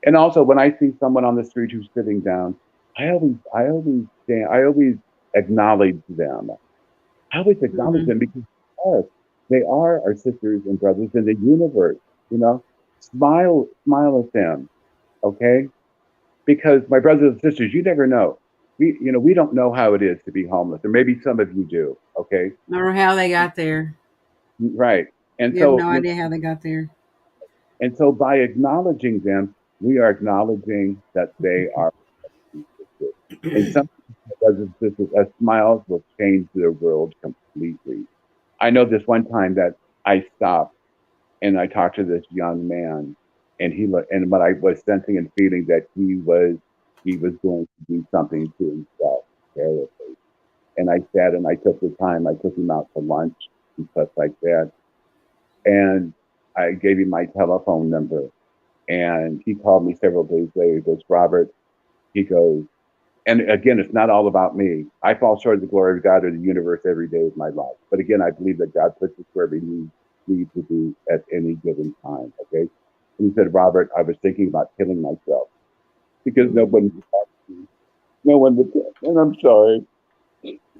And also when I see someone on the street who's sitting down, I always acknowledge them. I always acknowledge Mm-hmm. them because they are our sisters and brothers in the universe, you know. Smile at them, okay? Because my brothers and sisters, you never know. We don't know how it is to be homeless, or maybe some of you do. Okay, Or how they got there. right. And You have so, no idea how they got there. by acknowledging them, we are acknowledging that they are existed. And some brothers and sisters, a smile will change their world completely. I know this one time that I stopped and I talked to this young man, and and what I was sensing and feeling, that he was going to do something to himself. Terribly. And I sat and I took the time. I took him out to lunch and stuff like that. And I gave him my telephone number. And he called me several days later. He goes, Robert, he goes, and again, it's not all about me. I fall short of the glory of God or the universe every day of my life. But again, I believe that God puts us where we need to be at any given time. Okay. And he said, Robert, I was thinking about killing myself because no one would talk to me. No one would, and I'm sorry.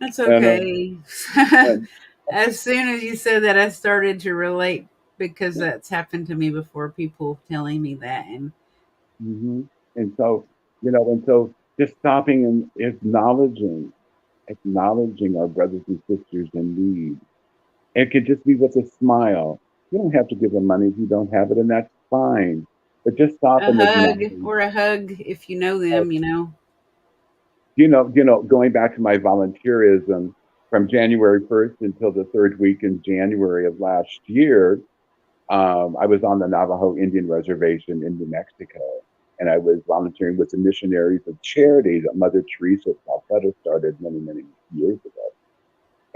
That's And, okay. and As soon as you said that, I started to relate because that's happened to me before. People telling me that, and hmm And so, just stopping and acknowledging our brothers and sisters in need. It could just be with a smile. You don't have to give them money if you don't have it, and that's fine. But just stop a and hug acknowledge. or a hug if you know them. going back to my volunteerism from January 1st until the third week in January of last year, I was on the Navajo Indian Reservation in New Mexico, and I was volunteering with the missionaries of charity that Mother Teresa of Calcutta started many, many years ago.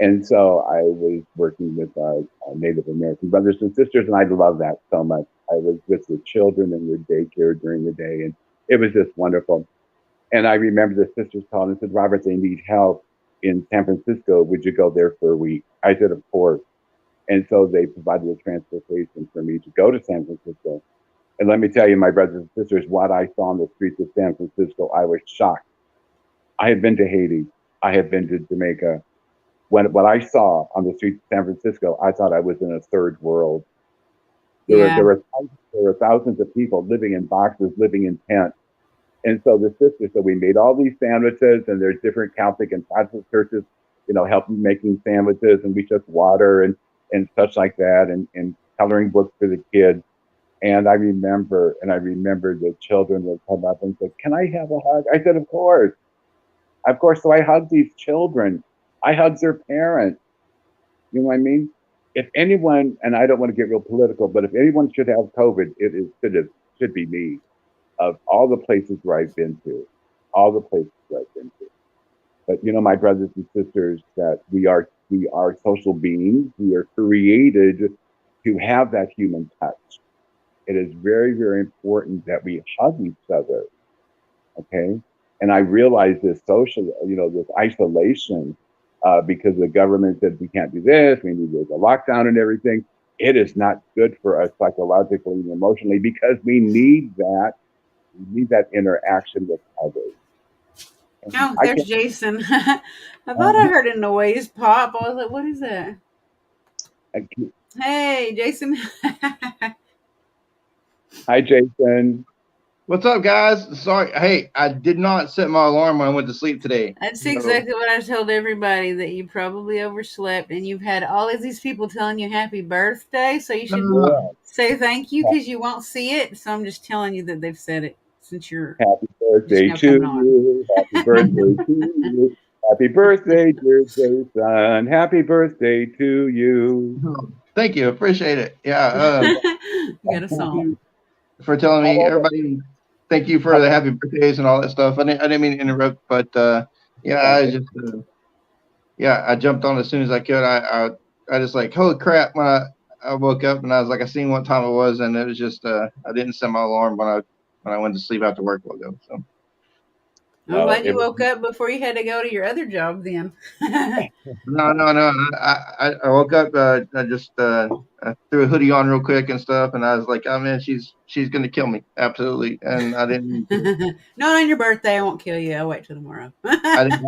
And so I was working with our Native American brothers and sisters, and I love that so much. I was with the children in their daycare during the day, and it was just wonderful. And I remember the sisters called and said, Robert, they need help in San Francisco. Would you go there for a week? I said, of course. And so they provided the transportation for me to go to San Francisco. And let me tell you, my brothers and sisters, what I saw on the streets of San Francisco, I was shocked. I had been to Haiti. I had been to Jamaica. What I saw on the streets of San Francisco, I thought I was in a third world. There were, Yeah. there were, there were thousands of people living in boxes, living in tents. And so the sisters, so we made all these sandwiches, and there's different Catholic and Protestant churches, helping making sandwiches, and we took water and such like that, and coloring books for the kids. And I remember the children would come up and say, "Can I have a hug?" I said, "Of course, of course." So I hugged these children. I hugged their parents. You know what I mean? If anyone, and I don't want to get real political, but if anyone should have COVID, should be me. Of all the places where I've been to, all the places where I've been to. But my brothers and sisters, that we are social beings. We are created to have that human touch. It is very, very important that we hug each other. Okay. And I realize this this isolation, because the government said we can't do this, we need a lockdown and everything. It is not good for us psychologically and emotionally, because we need that interaction with others. And Oh, I there's can Jason. I thought I heard a noise pop. I was like, what is that? I can Hey, Jason. Hi, Jason. What's up, guys? Sorry. Hey, I did not set my alarm when I went to sleep today. That's So, exactly what I told everybody, that you probably overslept and you've had all of these people telling you happy birthday. So you should uh, say thank you because you won't see it. So I'm just telling you that they've said it since you're Happy just birthday now to coming on. you. Happy birthday to you. Happy birthday, dear Jason. Happy birthday to you. thank you. Appreciate it. Yeah. You got a Thank song. you for telling How me. old are Everybody, thank you for how, the happy birthdays and all that stuff. I didn't mean to interrupt, but yeah, I jumped on as soon as I could. I just like, holy crap, when I woke up and I was like, I seen what time it was, and it was just I didn't set my alarm when I went to sleep after work a while ago. So. I'm No, glad it you was woke up before you had to go to your other job then. No, no, no. I woke up. I just I threw a hoodie on real quick and stuff, and I was like, "Oh man, she's gonna kill me, absolutely." And I didn't mean to. Not on your birthday. I won't kill you. I'll wait till tomorrow. I didn't.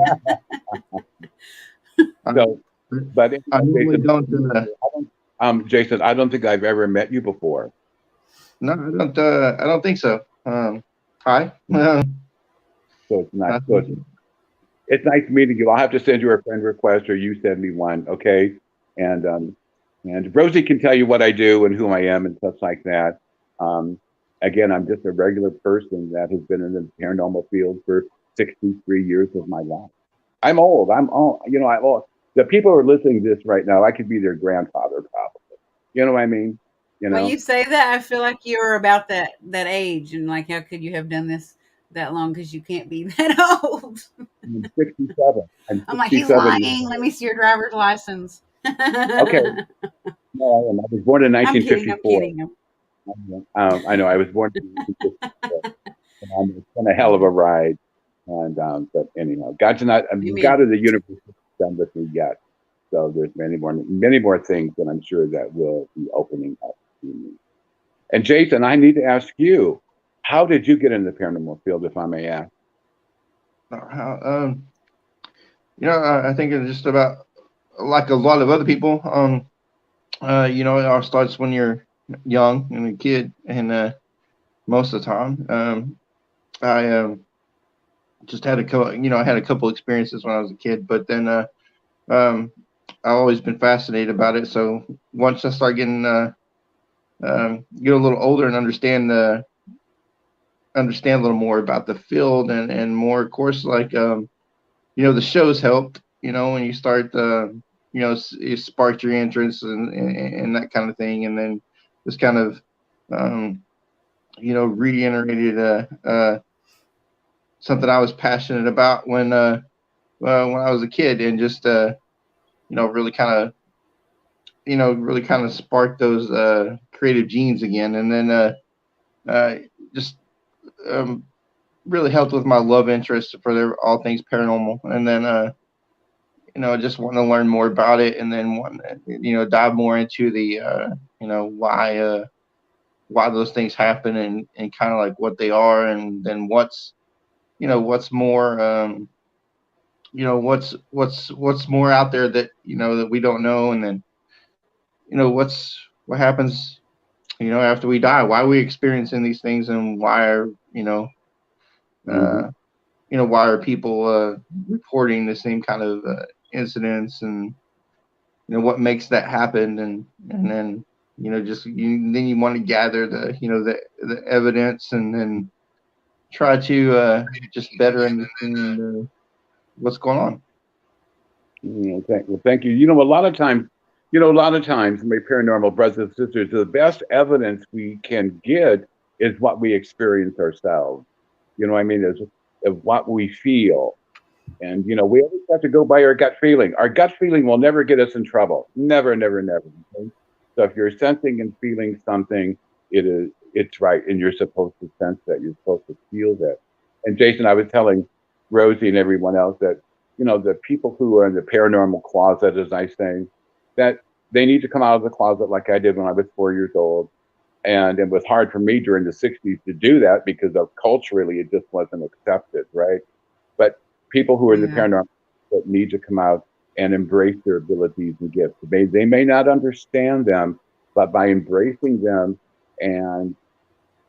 I, so, but I normally Jason, don't. Jason, I don't think I've ever met you before. No, I don't. I don't think so. Hi. So it's not, Nice to so meet it's, you. it's nice meeting you. I'll have to send you a friend request, or you send me one. Okay. And, Rosie can tell you what I do and who I am and stuff like that. Um, Again, I'm just a regular person that has been in the paranormal field for 63 years of my life. I'm old. I'm old. I'm old. The people who are listening to this right now, I could be their grandfather, probably. You know what I mean? You When know, you say that, I feel like you're about that age, and like, how could you have done this that long? Because you can't be that old. I'm 67. I'm I'm like, he's 67 years lying. Let old. me see your driver's license. Okay. I'm No, I am. I was born in kidding. I'm 1954. kidding. I know I was born in 1954. And it's been a hell of a ride. And but anyhow, God's not. Amen. God of the universe is done with me yet. So there's many more things that I'm sure that will be opening up to me. And Jason, I need to ask you, how did you get in the paranormal field, if I may ask? Um, I think it's just about like a lot of other people. It all starts when you're young and a kid, and most of the time, I just had a couple. I had a couple experiences when I was a kid, but then um, I've always been fascinated about it. So once I start get a little older and understand a little more about the field and more, of course, like the shows helped. When you start, it sparked your interest and that kind of thing, and then just kind of, um, reiterated something I was passionate about when I was a kid, and just really kind of sparked those creative genes again, and then uh, just um, really helped with my love interest for all things paranormal, and then just wanting to learn more about it, and then wanting to dive more into the why those things happen, and kind of like what they are, and then what's more what's more out there that that we don't know, and then what happens after we die, why are we experiencing these things, and why are Mm-hmm. uh, why are people reporting the same kind of incidents, and what makes that happen, and then then you want to gather the evidence, and then try to just better understand what's going on. Well, thank you. A lot of times, my paranormal brothers and sisters, the best evidence we can get is what we experience ourselves. I mean, is of what we feel. And we always have to go by our gut feeling. Our gut feeling will never get us in trouble. Never, never, never. Okay? So if you're sensing and feeling something, it's right, and you're supposed to sense that. You're supposed to feel that. And Jason, I was telling Rosie and everyone else that the people who are in the paranormal closet, as I say, that they need to come out of the closet like I did when I was 4 years old. And it was hard for me during the '60s to do that because of culturally it just wasn't accepted, right? But people who are in the Yeah. paranormal that need to come out and embrace their abilities and gifts. They may not understand them, but by embracing them and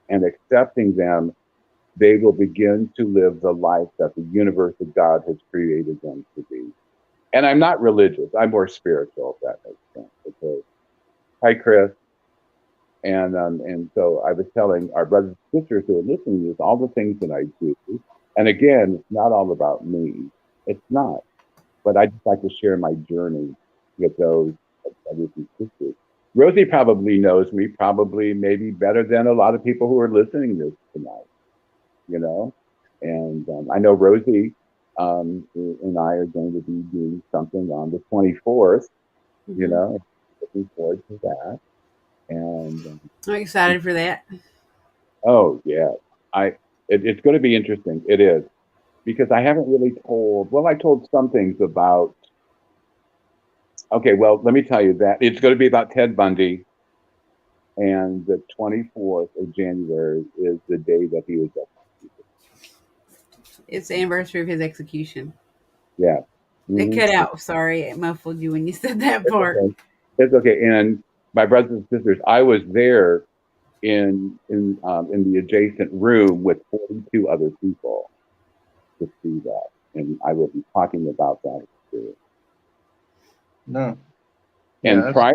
accepting them, they will begin to live the life that the universe of God has created them to be. And I'm not religious; I'm more spiritual. If that makes sense. Okay. Hi, Chris. And so I was telling our brothers and sisters who are listening to this all the things that I do. And again, it's not all about me. It's not. But I just like to share my journey with those brothers and sisters. Rosie probably knows me, probably maybe better than a lot of people who are listening to this tonight, you know? And I know Rosie and I are going to be doing something on the 24th, Hmm. looking forward to that. And I'm excited for that. oh, yeah, it's going to be interesting. It is because I haven't really told. Well, I told some things about. Okay, well, let me tell you that it's going to be about Ted Bundy, and the 24th of January is the day that he was executed. It's the anniversary of his execution. Yeah. It Hmm. cut out. Sorry, it muffled you when you said that It's part. okay. It's okay. And my brothers and sisters, I was there in the adjacent room with 42 other people to see that, and I will be talking about that experience. No, yeah, And prior,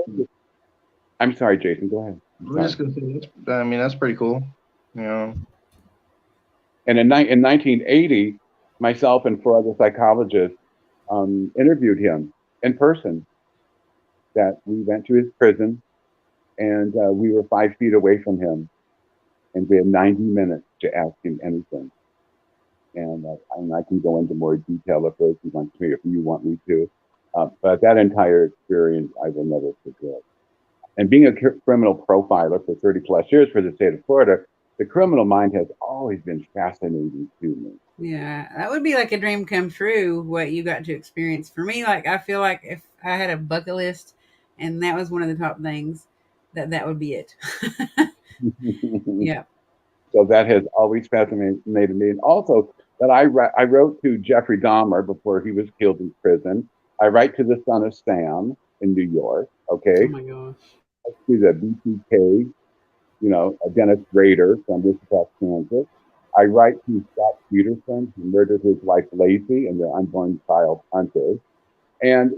I'm sorry, Jason. Go ahead. I'm I was sorry. just gonna say I mean, that's pretty cool. You know, And in 1980, myself and four other psychologists interviewed him in person. That we went to his prison, and we were 5 feet away from him, and we had 90 minutes to ask him anything. And I can go into more detail if Rosie wants me, if you want me to. But that entire experience, I will never forget. And being a criminal profiler for 30 plus years for the state of Florida, the criminal mind has always been fascinating to me. Yeah, that would be like a dream come true. What you got to experience. For me, like I feel like if I had a bucket list, and that was one of the top things, that would be it. Yeah. So that has always fascinated me. And also that I wrote to Jeffrey Dahmer before he was killed in prison. I write to the son of Sam in New York. Oh Okay, my gosh. to the BTK, Dennis Rader from Wichita, Kansas. I write to Scott Peterson, who murdered his wife Lacey and their unborn child Hunter. And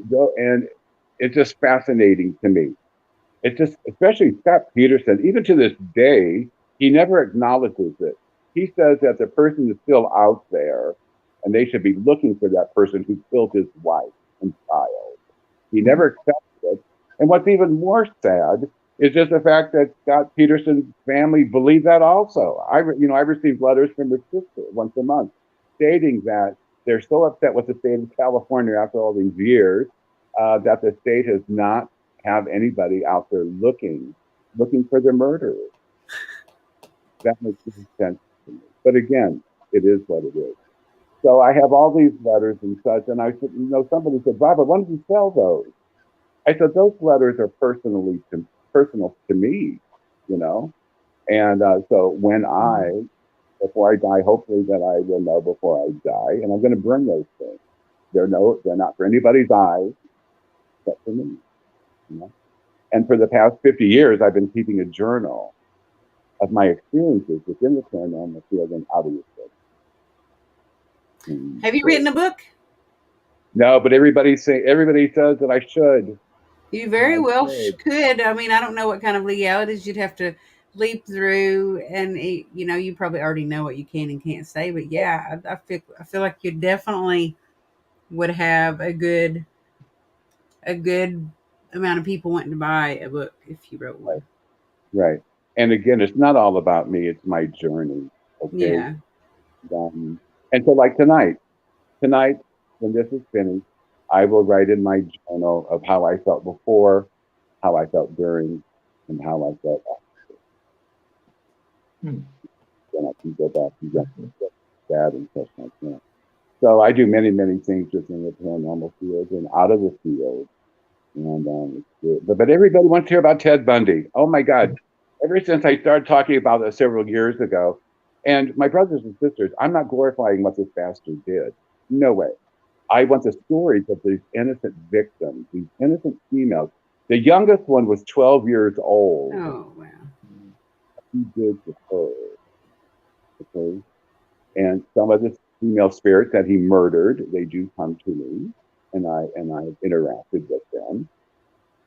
it's just fascinating to me. It's just, especially Scott Peterson, even to this day, he never acknowledges it. He says that the person is still out there and they should be looking for that person who killed his wife and child. He never accepted it. And what's even more sad is just the fact that Scott Peterson's family believed that also. I received letters from his sister once a month stating that they're so upset with the state of California after all these years that the state has not have anybody out there looking for the murderers. That makes no sense to me. But again, it is what it is. So I have all these letters and such, and I said, somebody said, Robert, why don't you sell those? I said, those letters are personal to me, you know. And so before I die, hopefully that I will know before I die, and I'm going to burn those things. They're not for anybody's eyes, except for me, you know. And for the past 50 years, I've been keeping a journal of my experiences within the paranormal field and out of the field. Have you written a book? No, but everybody says that I should. You very well could. I mean, I don't know what kind of legalities you'd have to leap through, and you probably already know what you can and can't say. But yeah, I feel like you definitely would have a good amount of people wanting to buy a book if you wrote one. Right. And again, it's not all about me, it's my journey. Okay. Yeah. And so like tonight, when this is finished, I will write in my journal of how I felt before, how I felt during, and how I felt after. Then I can go back and get that and such like that. So I do many, many things just in the paranormal field and out of the field. And but everybody wants to hear about Ted Bundy. Oh my God. Ever since I started talking about it several years ago, and my brothers and sisters, I'm not glorifying what this bastard did. No way. I want the stories of these innocent victims, these innocent females. The youngest one was 12 years old. Oh, wow. He did to her. Okay. And some of the female spirits that he murdered, they do come to me, and I interacted with them.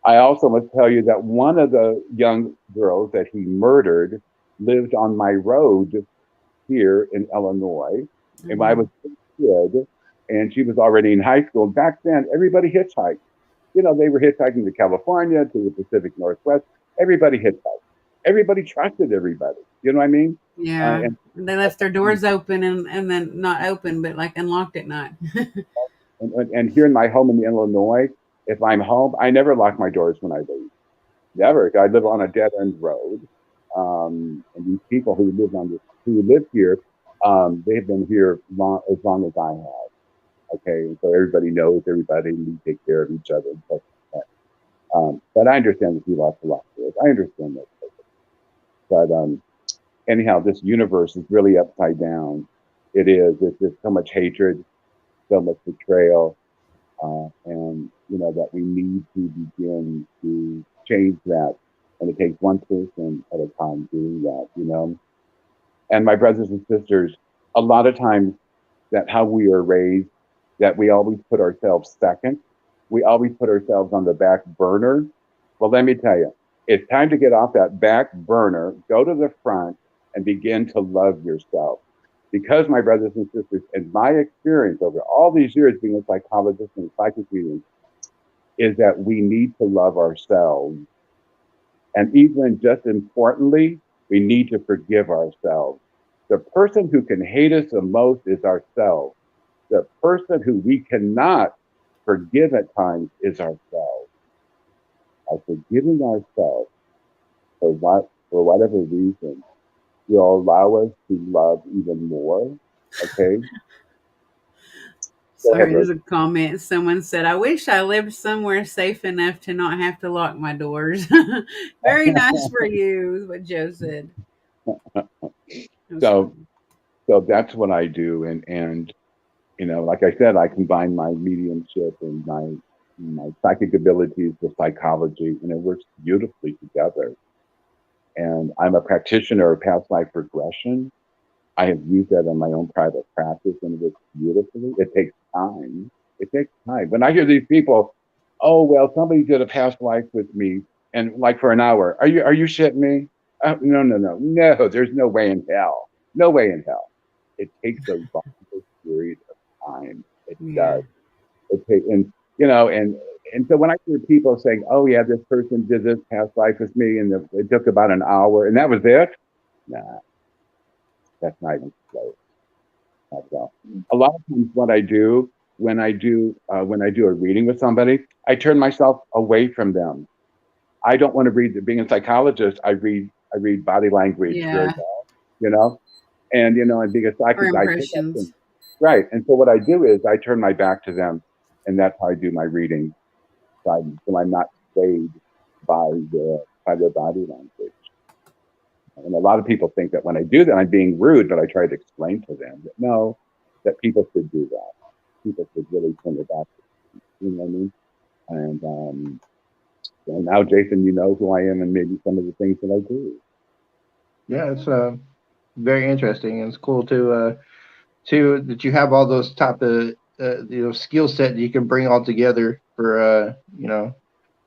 I also must tell you that one of the young girls that he murdered lived on my road here in Illinois. Mm-hmm. And when I was a kid, and she was already in high school, back then everybody hitchhiked. They were hitchhiking to California, to the Pacific Northwest. Everybody hitchhiked. Everybody trusted everybody. You know what I mean? Yeah. And they left their doors open and then not open, but like unlocked at night. and here in my home in Illinois, if I'm home, I never lock my doors when I leave. Never. I live on a dead end road. And these people who live here, they've been here as long as I have. Okay, and so everybody knows everybody, and we take care of each other and stuff like that. But I understand that people have to lock doors. I understand that. But anyhow, this universe is really upside down. It is. There's so much hatred, so much betrayal, and that we need to begin to change that. And it takes one person at a time doing that. And my brothers and sisters, a lot of times that how we are raised, that we always put ourselves second. We always put ourselves on the back burner. Well, let me tell you, it's time to get off that back burner, go to the front, and begin to love yourself. Because, my brothers and sisters, in my experience over all these years being a psychologist and psychic medium, is that we need to love ourselves. And even just importantly, we need to forgive ourselves. The person who can hate us the most is ourselves. The person who we cannot forgive at times is ourselves. By forgiving ourselves for whatever reason will allow us to love even more. Okay. So here's a comment. Someone said, I wish I lived somewhere safe enough to not have to lock my doors. Very nice for you, is what Joe said. So that's what I do. And like I said, I combine my mediumship and my psychic abilities with psychology, and it works beautifully together. And I'm a practitioner of past life regression. I have used that in my own private practice, and it works beautifully. It takes time. When I hear these people, oh, well, somebody did a past life with me, and like for an hour, are you shitting me? No, there's no way in hell. No way in hell. It takes a long period of time. It Yeah. does. And and so when I hear people saying, "Oh yeah, this person did this past life with me, and it took about an hour, and that was it," nah, that's not even close. Not at all. A lot of times, what I do when I do a reading with somebody, I turn myself away from them. I don't want to read. Being a psychologist, I read body language very Yeah. well, and being a Or psychic, I pick up things. impressions. Right. And so what I do is I turn my back to them, and that's how I do my reading. So I'm not swayed by their body language. And a lot of people think that when I do that, I'm being rude, but I try to explain to them that no, that people should do that. People should really turn their back. You know what I mean? And now, Jason, you know who I am and maybe some of the things that I do. Yeah, it's very interesting, and it's cool to that you have all those type of skill set that you can bring all together for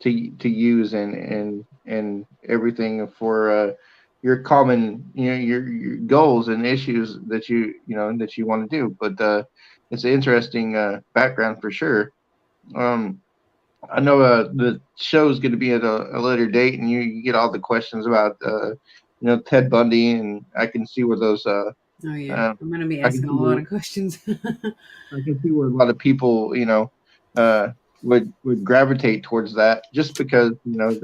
to use and everything for your common your goals and issues that that you want to do. But it's an interesting background for sure. Um, I know the show's going to be at a later date, and you get all the questions about Ted Bundy, and I can see where those Oh yeah. uh, I'm gonna be I can asking a see lot where of questions. I can see where a lot of people would gravitate towards that just because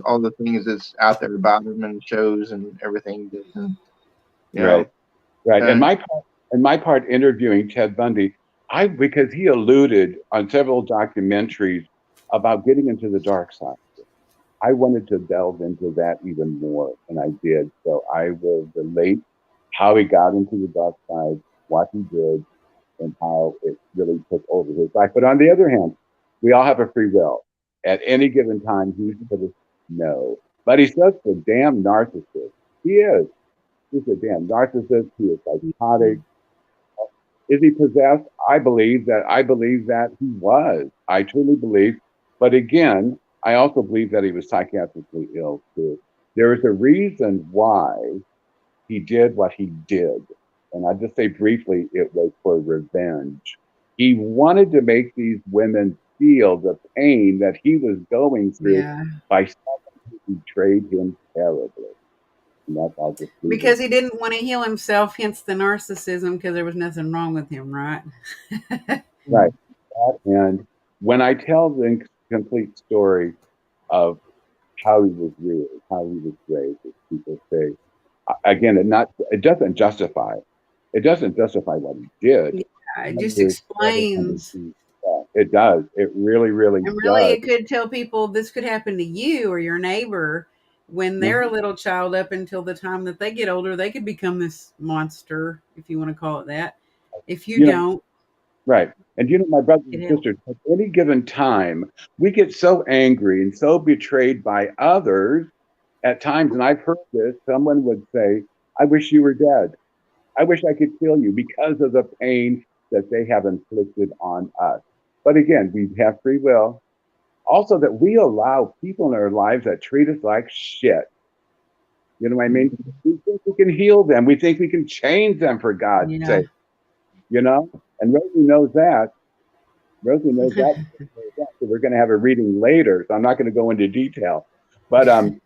all the things that's out there about him and shows and everything. But, you Right. know, Right. uh, And my part interviewing Ted Bundy, because he alluded on several documentaries about getting into the dark side. I wanted to delve into that even more, and I did. So I will relate how he got into the dark side, what he did, and how it really took over his life. But on the other hand, we all have a free will. At any given time, he's going to know. But he's such a damn narcissist. He is. He's a damn narcissist. He is psychotic. Is he possessed? I believe that he was. I truly believe. But again, I also believe that he was psychiatrically ill too. There is a reason why he did what he did. And I just say briefly, it was for revenge. He wanted to make these women feel the pain that he was going through Yeah. by someone who betrayed him terribly. And that's all just leave it. Because he didn't want to heal himself, hence the narcissism, because there was nothing wrong with him, right? Right. And when I tell the complete story of how he was reared, how he was raised, as people say, again, it doesn't justify what he did. Yeah, it But just there's other explains. tendencies. It does. It really, really And really, does. it could tell people this could happen to you or your neighbor when they're a Mhm. little child up until the time that they get older. They could become this monster, if you want to call it that. If you You know, don't right. And my brothers get and help. sisters, at any given time, we get so angry and so betrayed by others at times, and I've heard this, someone would say, I wish you were dead. I wish I could kill you because of the pain that they have inflicted on us. But again, we have free will. Also, that we allow people in our lives that treat us like shit. You know what I mean? We think we can heal them. We think we can change them, for God's Yeah. sake. You know? And Rosie knows that. Rosie knows that. So we're going to have a reading later. So I'm not going to go into detail. But okay.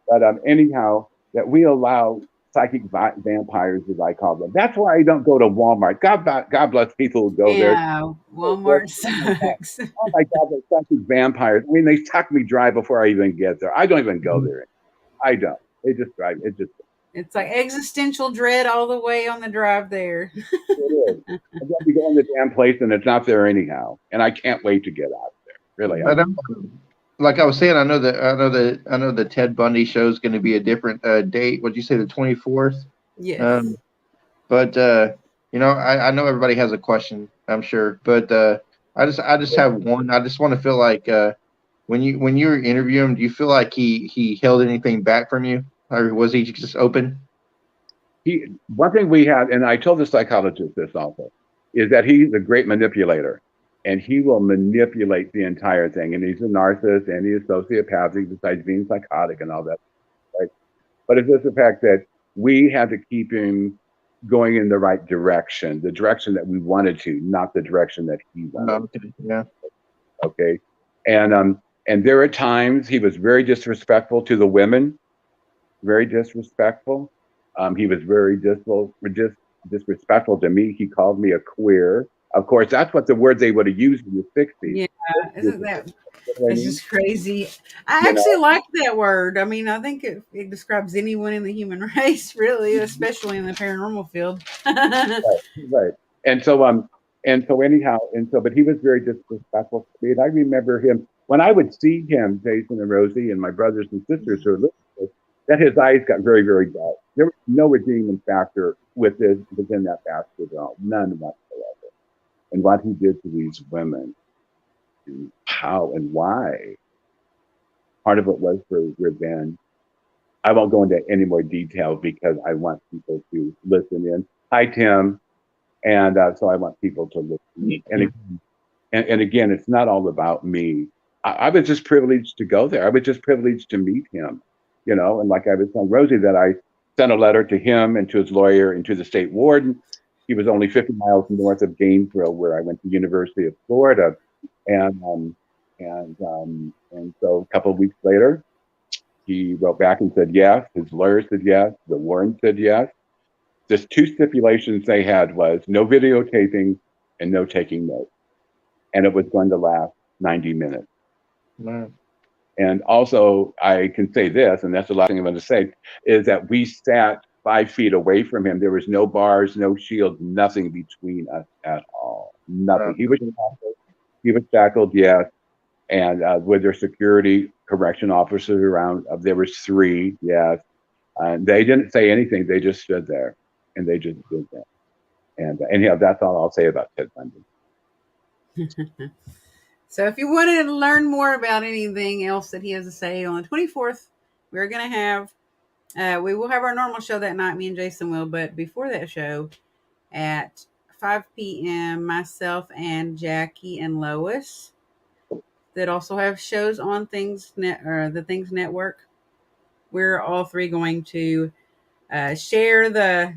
But anyhow, that we allow psychic vampires, as I call them. That's why I don't go to Walmart. God bless people who go there. Yeah. Oh Walmart my God. sucks. Oh my God, they're psychic vampires. I mean, they suck me dry before I even get there. I don't even go there. I don't. They just drive. It just It's like existential dread all the way on the drive there. it is. And then we go in the damn place and it's not there anyhow. And I can't wait to get out there. Really, I but like I was saying, I know the Ted Bundy show is going to be a different date. What'd you say, the 24th? Yes. Um, but I know everybody has a question, I'm sure, but I just have one. I just want to feel like when you interview him, do you feel like he held anything back from you, or was he just open? one thing we have, and I told the psychologist this also, is that he's a great manipulator. And he will manipulate the entire thing. And he's a narcissist and he is sociopathic besides being psychotic and all that. Right. But it's just the fact that we have to keep him going in the right direction, the direction that we wanted to, not the direction that he wanted. Okay. Yeah. Okay, and there are times he was very disrespectful to the women, very disrespectful. He was very disrespectful to me. He called me a queer. Of course, that's what the word they would have used in the '60s. Yeah, isn't that I that's mean, just crazy. I you know, actually like that word. I mean, I think it describes anyone in the human race, really, especially in the paranormal field. right, right. And so, anyhow, but he was very disrespectful to me. And I remember him when I would see him, Jason and Rosie, and my brothers and sisters who are listening, that his eyes got very, very dark. There was no redeeming factor within that basket at all, none whatsoever. And what he did to these women, and how and why. Part of it was for revenge. I won't go into any more detail because I want people to listen in. Hi, Tim. And so I want people to listen. And again, it's not all about me. I was just privileged to go there. I was just privileged to meet him, and like I was telling Rosie that I sent a letter to him and to his lawyer and to the state warden. He was only 50 miles north of Gainesville, where I went to the University of Florida. And so a couple of weeks later, he wrote back and said yes. His lawyer said yes. The warden said yes. Just two stipulations they had was no videotaping and no taking notes. And it was going to last 90 minutes. Man. And also, I can say this, and that's the last thing I'm going to say, is that we sat 5 feet away from him. There was no bars, no shields, nothing between us at all. Nothing. He was shackled. He was shackled, yes. And with their security correction officers around, there was 3, yes. And they didn't say anything. They just stood there, and they just stood there. And anyhow, that's all I'll say about Ted Bundy. So, if you wanted to learn more about anything else that he has to say on the 24th, we're going to have, we will have our normal show that night, me and Jason will, but before that show at 5 p.m., myself and Jackie and Lois that also have shows on the Things Network. We're all 3 going to share the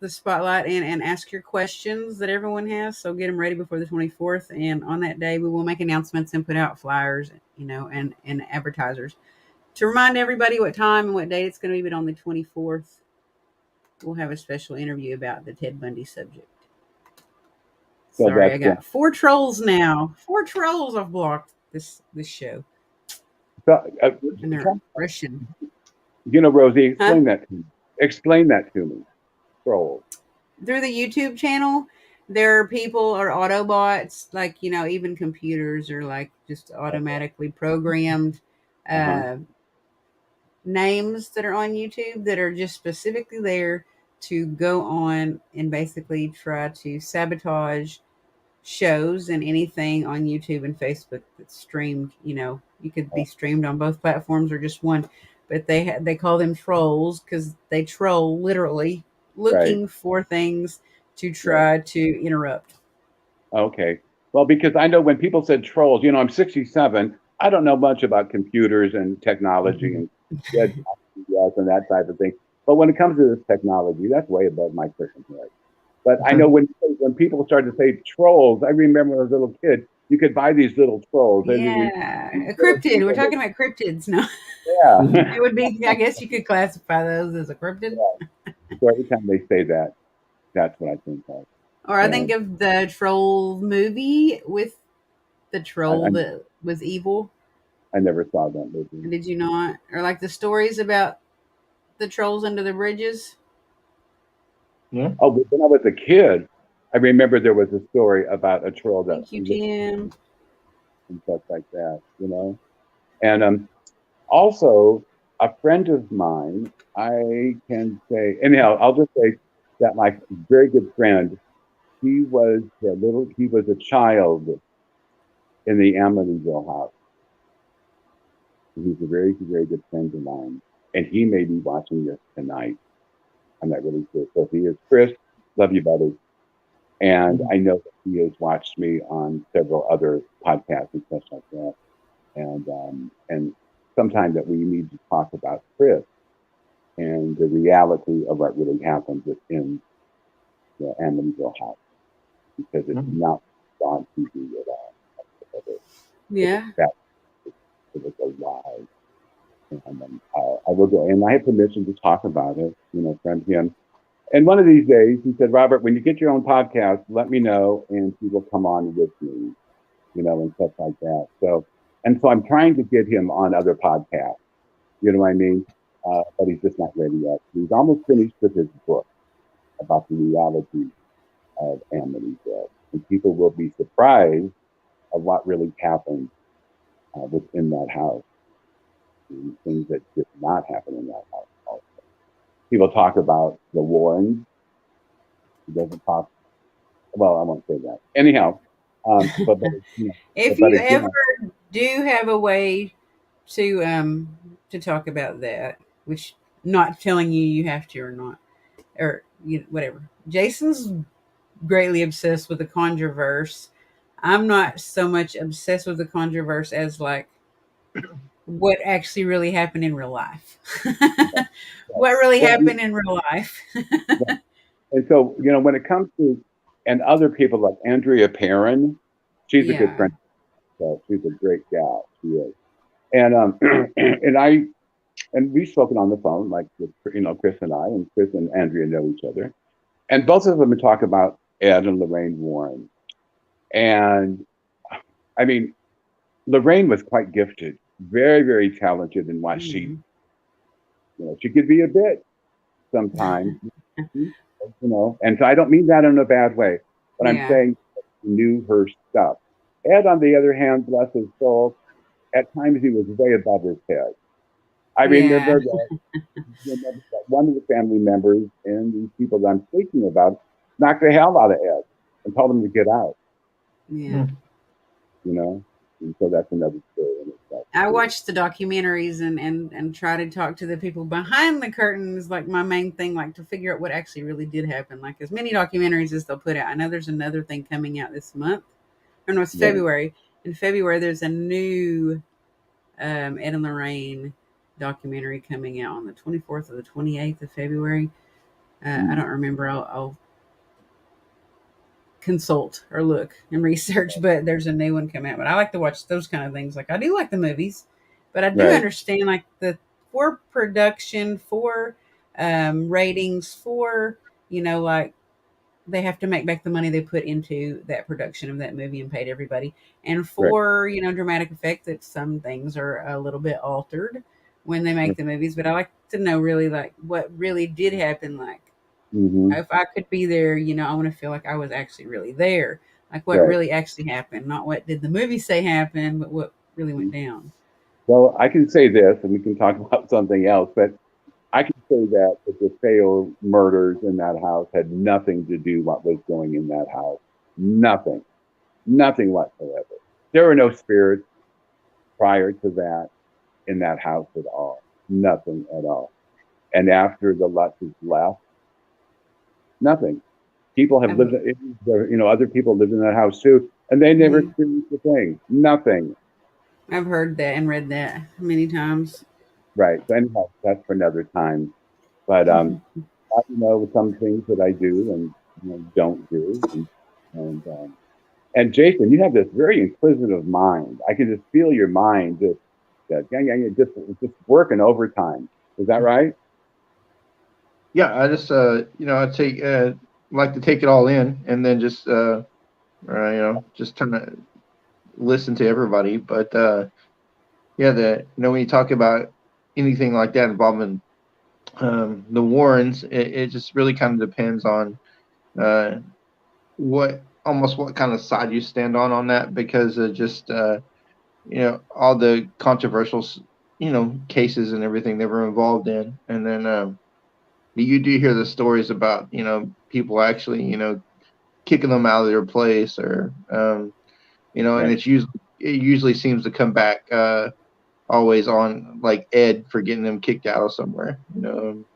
spotlight and ask your questions that everyone has. So get them ready before the 24th. And on that day, we will make announcements and put out flyers, and advertisers to remind everybody what time and what date it's going to be. But on the 24th, we'll have a special interview about the Ted Bundy subject. So Sorry, I got 4 trolls now. 4 trolls I've blocked this show. So, And they're Russian. Rosie, explain that to me. Explain that to me. Trolls. Through the YouTube channel, there are people or Autobots, like, even computers are like just automatically programmed names that are on YouTube that are just specifically there to go on and basically try to sabotage shows and anything on YouTube and Facebook that's streamed. You could be streamed on both platforms or just one, but they call them trolls because they troll literally looking for things to try to interrupt. Okay. Well, because I know when people said trolls, I'm 67. I don't know much about computers and technology and and that type of thing. But when it comes to this technology, that's way above my freaking head. But I know when people started to say trolls, I remember as a little kid, you could buy these little trolls. Yeah, a cryptid. We're talking about cryptids now. Yeah. It would be, I guess you could classify those as a cryptid. Yeah. So every time they say that, that's what I think of. Or I think of the troll movie with the troll that was evil. I never saw that movie. Did you not? Or like the stories about the trolls under the bridges? Yeah. Oh, but when I was a kid, I remember there was a story about a troll that. Thank you, Tim. And stuff like that, And also, a friend of mine, I can say, anyhow, I'll just say that my very good friend, he was a child in the Amityville house. He's a very, very good friend of mine. And he may be watching this tonight. I'm not really sure. So if he is, Chris, love you, buddy. And I know that he has watched me on several other podcasts and stuff like that. And sometime that we need to talk about Chris, and the reality of what really happened within the Amityville house, because it's Mhm. not on TV at all. It was Yeah. that it was a lie. And I will go, and I have permission to talk about it, from him. And one of these days, he said, Robert, when you get your own podcast, let me know, and he will come on with me, and stuff like that. So I'm trying to get him on other podcasts, you know what I mean? But he's just not ready yet. He's almost finished with his book about the reality of Amityville. And people will be surprised of what really happened within that house, and things that did not happen in that house. Also. People talk about the Warrens. He doesn't talk, well, I won't say that. Anyhow, but, If but you ever again, do have a way to talk about that, which not telling you you have to or not, or whatever. Jason's greatly obsessed with the controverse. I'm not so much obsessed with the controverse as like what actually really happened in real life. What really well, happened in real life? and so, when it comes to, and other people like Andrea Perrin, she's a good Yeah. friend. So she's a great gal. She is. And and we've spoken on the phone, like with, Chris and I, and Chris and Andrea know each other. And both of them talk about Ed and Lorraine Warren. And I mean, Lorraine was quite gifted, very, very talented in what Mhm. she could be a bit sometimes, and so I don't mean that in a bad way, but I'm Yeah. saying she knew her stuff. Ed, on the other hand, bless his soul, at times he was way above his head. I Yeah. remember that one of the family members and these people that I'm speaking about knocked the hell out of Ed and told him to get out, Yeah. Mhm. you know? And so that's another story in itself, I too. watch the documentaries and try to talk to the people behind the curtains, like my main thing, like to figure out what actually really did happen. Like as many documentaries as they'll put out. I know there's another thing coming out this month. Or no, it's Right, February. In February, there's a new Ed and Lorraine documentary coming out on the 24th or the 28th of February. I mm, don't remember. I'll consult or look and research, but there's a new one coming out. But I like to watch those kind of things. Like I do like the movies, but I do right, understand like the for production, for ratings, for like they have to make back the money they put into that production of that movie and paid everybody, and right. for dramatic effect that some things are a little bit altered when they make the movies. But I like to know really like what really did happen, like Mm-hmm, if I could be there, I want to feel like I was actually really there. Like what right. really actually happened, not what did the movie say happened, but what really went down. Well, I can say this, and we can talk about something else, but I can say that the DeFeo murders in that house had nothing to do what was going in that house. Nothing. Nothing whatsoever. There were no spirits prior to that in that house at all. Nothing at all. And after the Lutzes left, nothing. People have I've lived, other people lived in that house too, and they never mhm. experienced a thing. Nothing. I've heard that and read that many times. Right. So anyhow, that's for another time. But I know some things that I do and don't do, and Jason, you have this very inquisitive mind. I can just feel your mind just just working overtime. Is that right? Yeah, I just I take like to take it all in and then just just kind of listen to everybody. But yeah, when you talk about anything like that involving the Warrens, it just really kind of depends on uh, what kind of side you stand on that, because of just all the controversial cases and everything they were involved in. And then you do hear the stories about people actually kicking them out of their place, or and Right. it usually seems to come back always on like Ed for getting them kicked out of somewhere.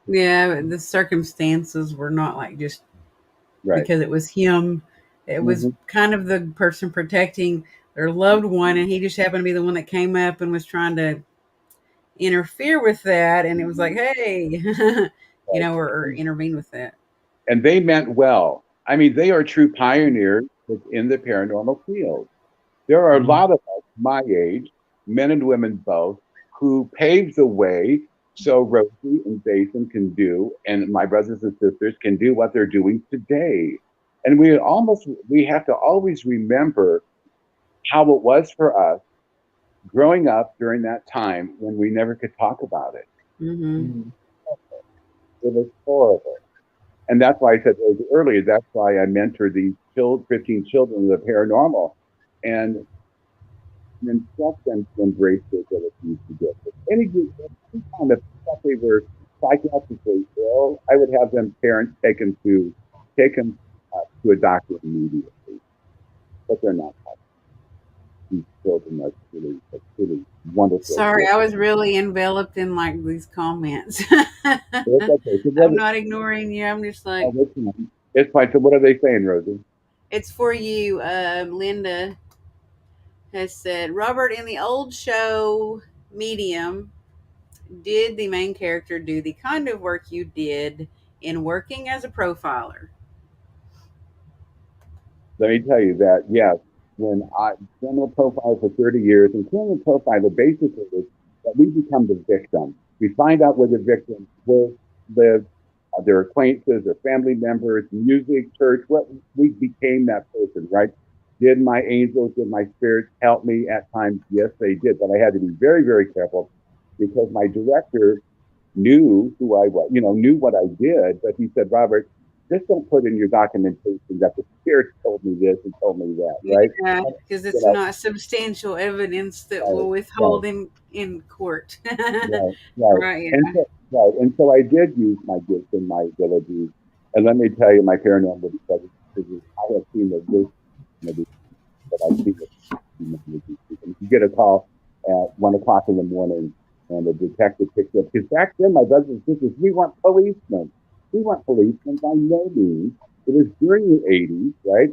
Yeah, but the circumstances were not like just Right. because it was him. It was Mm-hmm. kind of the person protecting their loved one, and he just happened to be the one that came up and was trying to interfere with that, and it was like, hey, or intervene with that. And they meant well. I mean, they are true pioneers in the paranormal field. There are a lot of us my age, men and women both, who paved the way so Rosie and Jason can do, and my brothers and sisters can do what they're doing today. And we have to always remember how it was for us growing up during that time when we never could talk about it. Mm-hmm. It was horrible. And that's why I said earlier, that's why I mentor these 15 children of the paranormal and instruct them to embrace their abilities to get it. Any time if they were psychiatrically ill, I would have them parents take them to a doctor immediately. But they're not. These children are really wonderful. Sorry, I was really enveloped in like these comments. Okay. So I'm not ignoring you. I'm just like, it's fine. So what are they saying, Rosie? It's for you. Linda has said, Robert, in the old show Medium, did the main character do the kind of work you did in working as a profiler? Let me tell you that, yes, when I criminal profile for 30 years, and criminal profiler basically is that we become the victim. We find out where the victims live, their acquaintances, their family members, music, church, what we became that person, right? Did my angels, did my spirits help me at times? Yes, they did. But I had to be very, very careful because my director knew who I was, knew what I did. But he said, Robert, just don't put in your documentation that the spirit told me this and told me that, right? Yeah, because it's not substantial evidence that will withhold in court. Right. Right, yeah. And so I did use my gifts and my abilities. And let me tell you, my paranormal studies, I have seen the worst movies that I've seen. You get a call at 1 o'clock in the morning, and the detective picks up. Because back then, my brothers and sisters, we weren't policemen. We weren't policemen by no means. It was during the 80s, right?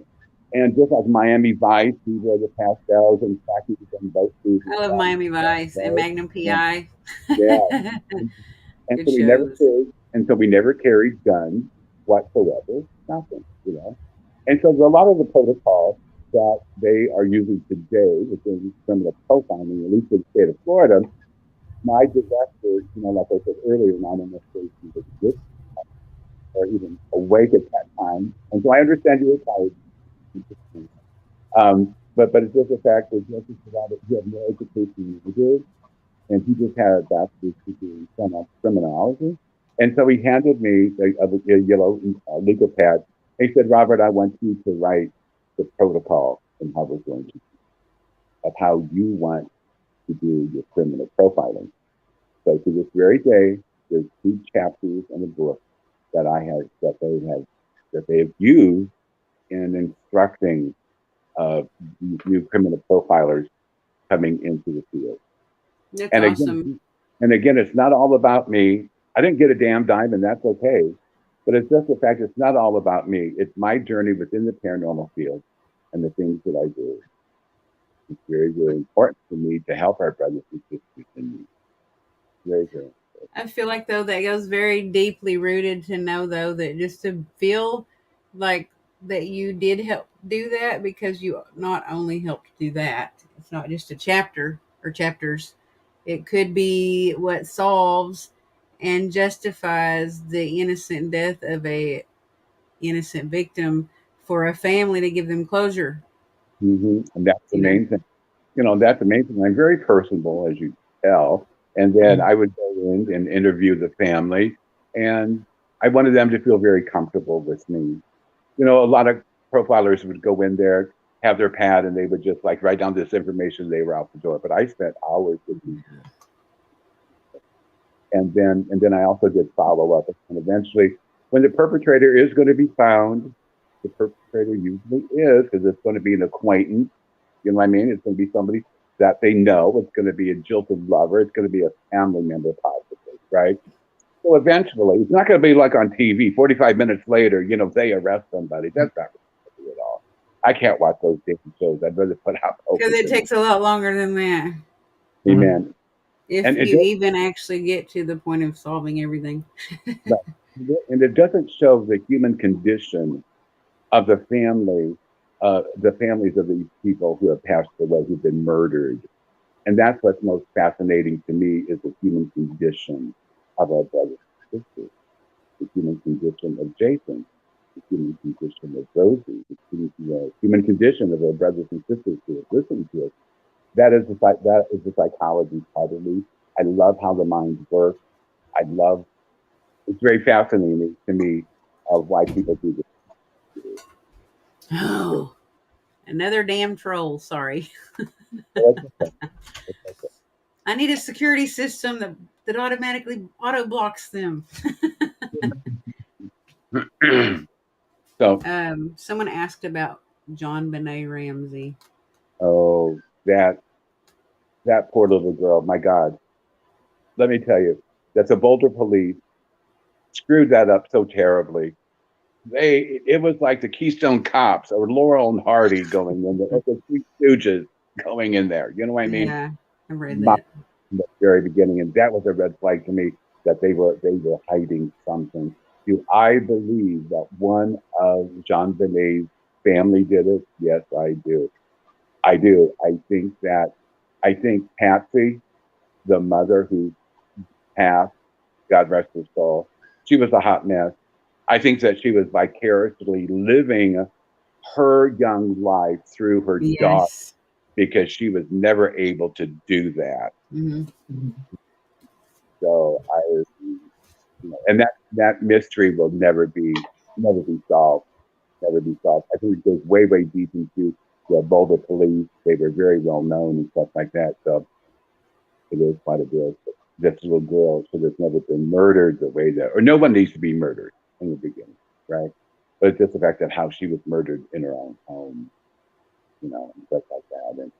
And just like Miami Vice, we were the pastels and khakis and both shoes. I love Miami Vice and Magnum PI. Yeah. And Good so shows. we never carried guns whatsoever. Nothing, And so a lot of the protocols that they are using today within criminal profiling, at least in the state of Florida, my director, like I said earlier, not in the state was good or even awake at that time. And so I understand you were tired. But it's just the fact that you have more education than you do. And he just had a bachelor's degree in criminology. And so he handed me a yellow legal pad. He said, Robert, I want you to write the protocol and how we're going to, of how you want to do your criminal profiling. So to this very day, there's 2 chapters in the book that they have used in instructing these new criminal profilers coming into the field. That's and awesome. Again, it's not all about me. I didn't get a damn dime, and that's okay. But it's just the fact it's not all about me. It's my journey within the paranormal field and the things that I do. It's very, very important for me to help our brothers and sisters in need. Very, very important. I feel like, though, that goes very deeply rooted to know, though, that just to feel like that you did help do that, because you not only helped do that, it's not just a chapter or chapters, it could be what solves and justifies the innocent death of a innocent victim for a family to give them closure. And that's the main thing. That's the main thing. I'm very personable, as you tell. And then I would go in and interview the family, and I wanted them to feel very comfortable with me. A lot of profilers would go in there, have their pad, and they would just like write down this information. They were out the door. But I spent hours with them. And then I also did follow up. And eventually, when the perpetrator is going to be found, the perpetrator usually is, because it's going to be an acquaintance. You know what I mean? It's going to be somebody that they know. It's going to be a jilted lover. It's going to be a family member, possibly, right? So eventually, it's not going to be like on TV. 45 minutes later, they arrest somebody. That's not going to at all. I can't watch those different shows. I'd rather put out because it takes a lot longer than that. Amen. If And it you does, even actually get to the point of solving everything. and it doesn't show the human condition of the families of these people who have passed away, who've been murdered. And that's what's most fascinating to me is the human condition of our brothers and sisters, the human condition of Jason, the human condition of Rosie, the human condition of our brothers and sisters who have listened to us. That is the psychology part of me. I love how the mind works. I love it's very fascinating to me of why people do this. Oh, another damn troll. Sorry. I need a security system that automatically auto blocks them. So, Someone asked about John Benet Ramsey. oh, that poor little girl. My God, let me tell you, that's a Boulder police screwed that up so terribly. It was like the Keystone Cops or Laurel and Hardy going in there, or the Three Stooges going in there. You know what I mean? Yeah, I read My, that. from the very beginning, and that was a red flag to me that they were hiding something. Do I believe that one of John Benet's family did it? Yes, I do. I do. I think Patsy, the mother who passed, God rest her soul, she was a hot mess. I think that she was vicariously living her young life through her daughter Yes. because she was never able to do that. Hmm. So and that mystery will never be solved, never be solved. I think it goes way, way deep into the Boulder police. They were very well known and stuff like that. So it is quite a bit. But this little girl should have never been murdered the way that, or no one needs to be murdered in the beginning, right? But it's just the fact that how she was murdered in her own home, and stuff like that,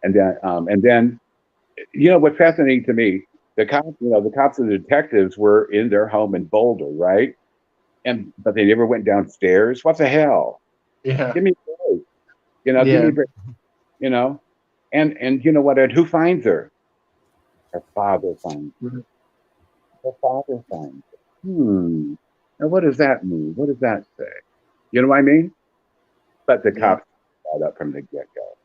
and then what's fascinating to me, the cops and the detectives were in their home in Boulder, right? And but they never went downstairs. What the hell? Yeah. Give me a break. Give me Yeah. a break. You know, and you know what? And who finds her? Her father finds her. Mhm. Her father finds her. Now what does that mean? What does that say? You know what I mean? But the Yeah. cops brought up from the get go.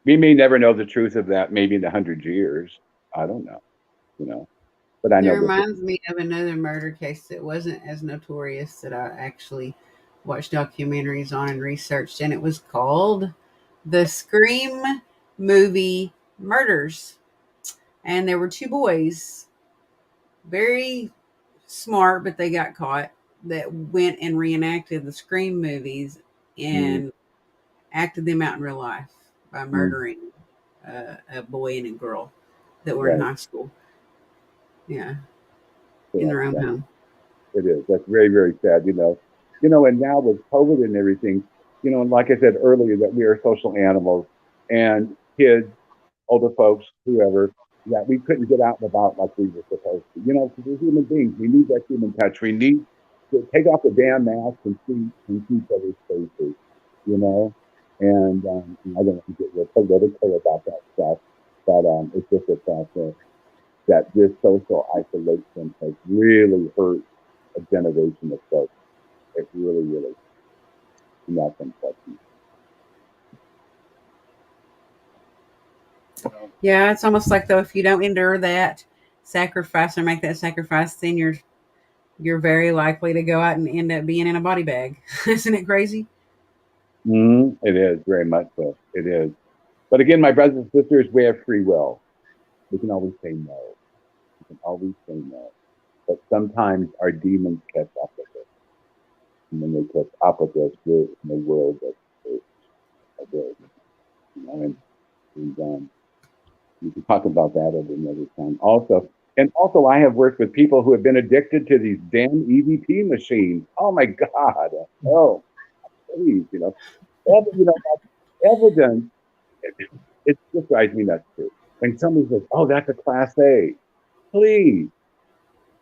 We may never know the truth of that. Maybe in 100 years, I don't know. You know, but I It know this. reminds me of another murder case that wasn't as notorious that I actually watched documentaries on and researched, and it was called the Scream Movie Murders. And there were two boys, very smart, but they got caught, that went and reenacted the Scream movies Mm, and acted them out in real life by mm, murdering a boy and a girl that were in right. high school. Yeah, in Yeah, their own yeah, home. it is. That's very, very sad. And now with COVID and everything, and like I said earlier, that we are social animals, and kids, older folks, whoever, that we couldn't get out and about like we were supposed to. Because we're human beings. We need that human touch. We need to take off the damn mask and see each other's faces. You know, and I don't want to get real political about that stuff, but it's just a fact that this social isolation has really hurt a generation of folks. It really, really, and that's unfortunate. Yeah, it's almost like though if you don't endure that sacrifice or make that sacrifice, then you're very likely to go out and end up being in a body bag. Isn't it crazy? It is very much so. It is. But again, my brothers and sisters, we have free will. We can always say no. We can always say no. But sometimes our demons catch up with us. And when they catch up with us, we're in a world that's a world, and we can talk about that at another time. Also, I have worked with people who have been addicted to these damn EVP machines. Oh my God. Oh, please, evidence. It just drives me nuts too. When somebody says, "Oh, that's a Class A," please,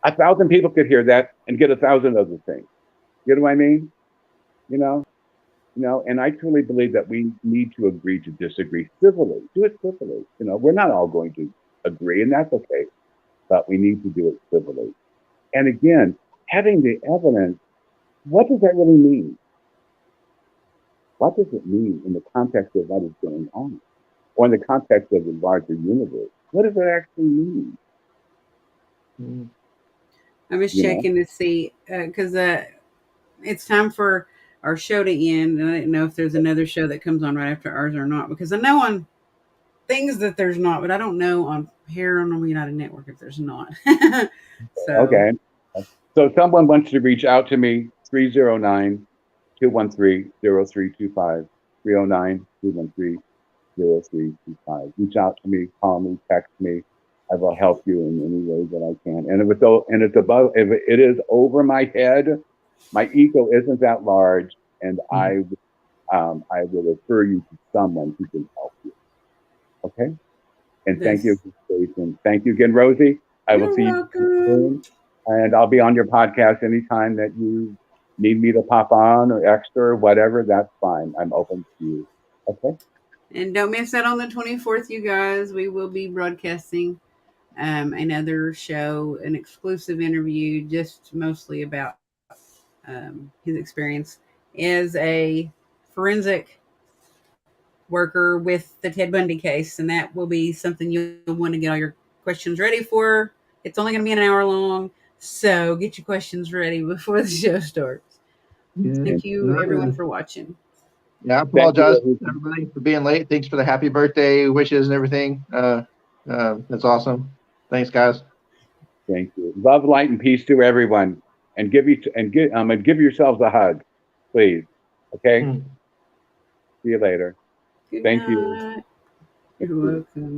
1,000 people could hear that and get 1,000 other things. You know what I mean? You know, and I truly believe that we need to agree to disagree civilly. Do it civilly. We're not all going to agree, and that's okay. But we need to do it civilly. And again, having the evidence, what does that really mean? What does it mean in the context of what is going on? Or in the context of the larger universe? What does it actually mean? Mm. I'm just You know? checking to see because it's time for our show to end. And I didn't know if there's another show that comes on right after ours or not, because I know on things that there's not, but I don't know on Paranormal United Network if there's not. So Okay. So if someone wants to reach out to me, 309-213-0325, 309-213-0325. Reach out to me, call me, text me. I will help you in any way that I can. And if it is over my head, my ego isn't that large, and I will refer you to someone who can help you. Okay? And thank you, this, Jason. Thank you again, Rosie. I will you're see you welcome. soon. And I'll be on your podcast anytime that you need me to pop on or extra or whatever. That's fine. I'm open to you. Okay? And don't miss that on the 24th, you guys. We will be broadcasting another show, an exclusive interview, just mostly about his experience as a forensic worker with the Ted Bundy case. And that will be something you'll want to get all your questions ready for. It's only going to be an hour long. So get your questions ready before the show starts. Yeah. Thank you, everyone, for watching. Yeah, I Thank you, apologize Rosie. everybody for being late. Thanks for the happy birthday wishes and everything. That's awesome. Thanks, guys. Thank you. Love, light, and peace to everyone. And give yourselves a hug, please. Okay? Mm. See you later. Good Thank you. night. Thank You're you. welcome.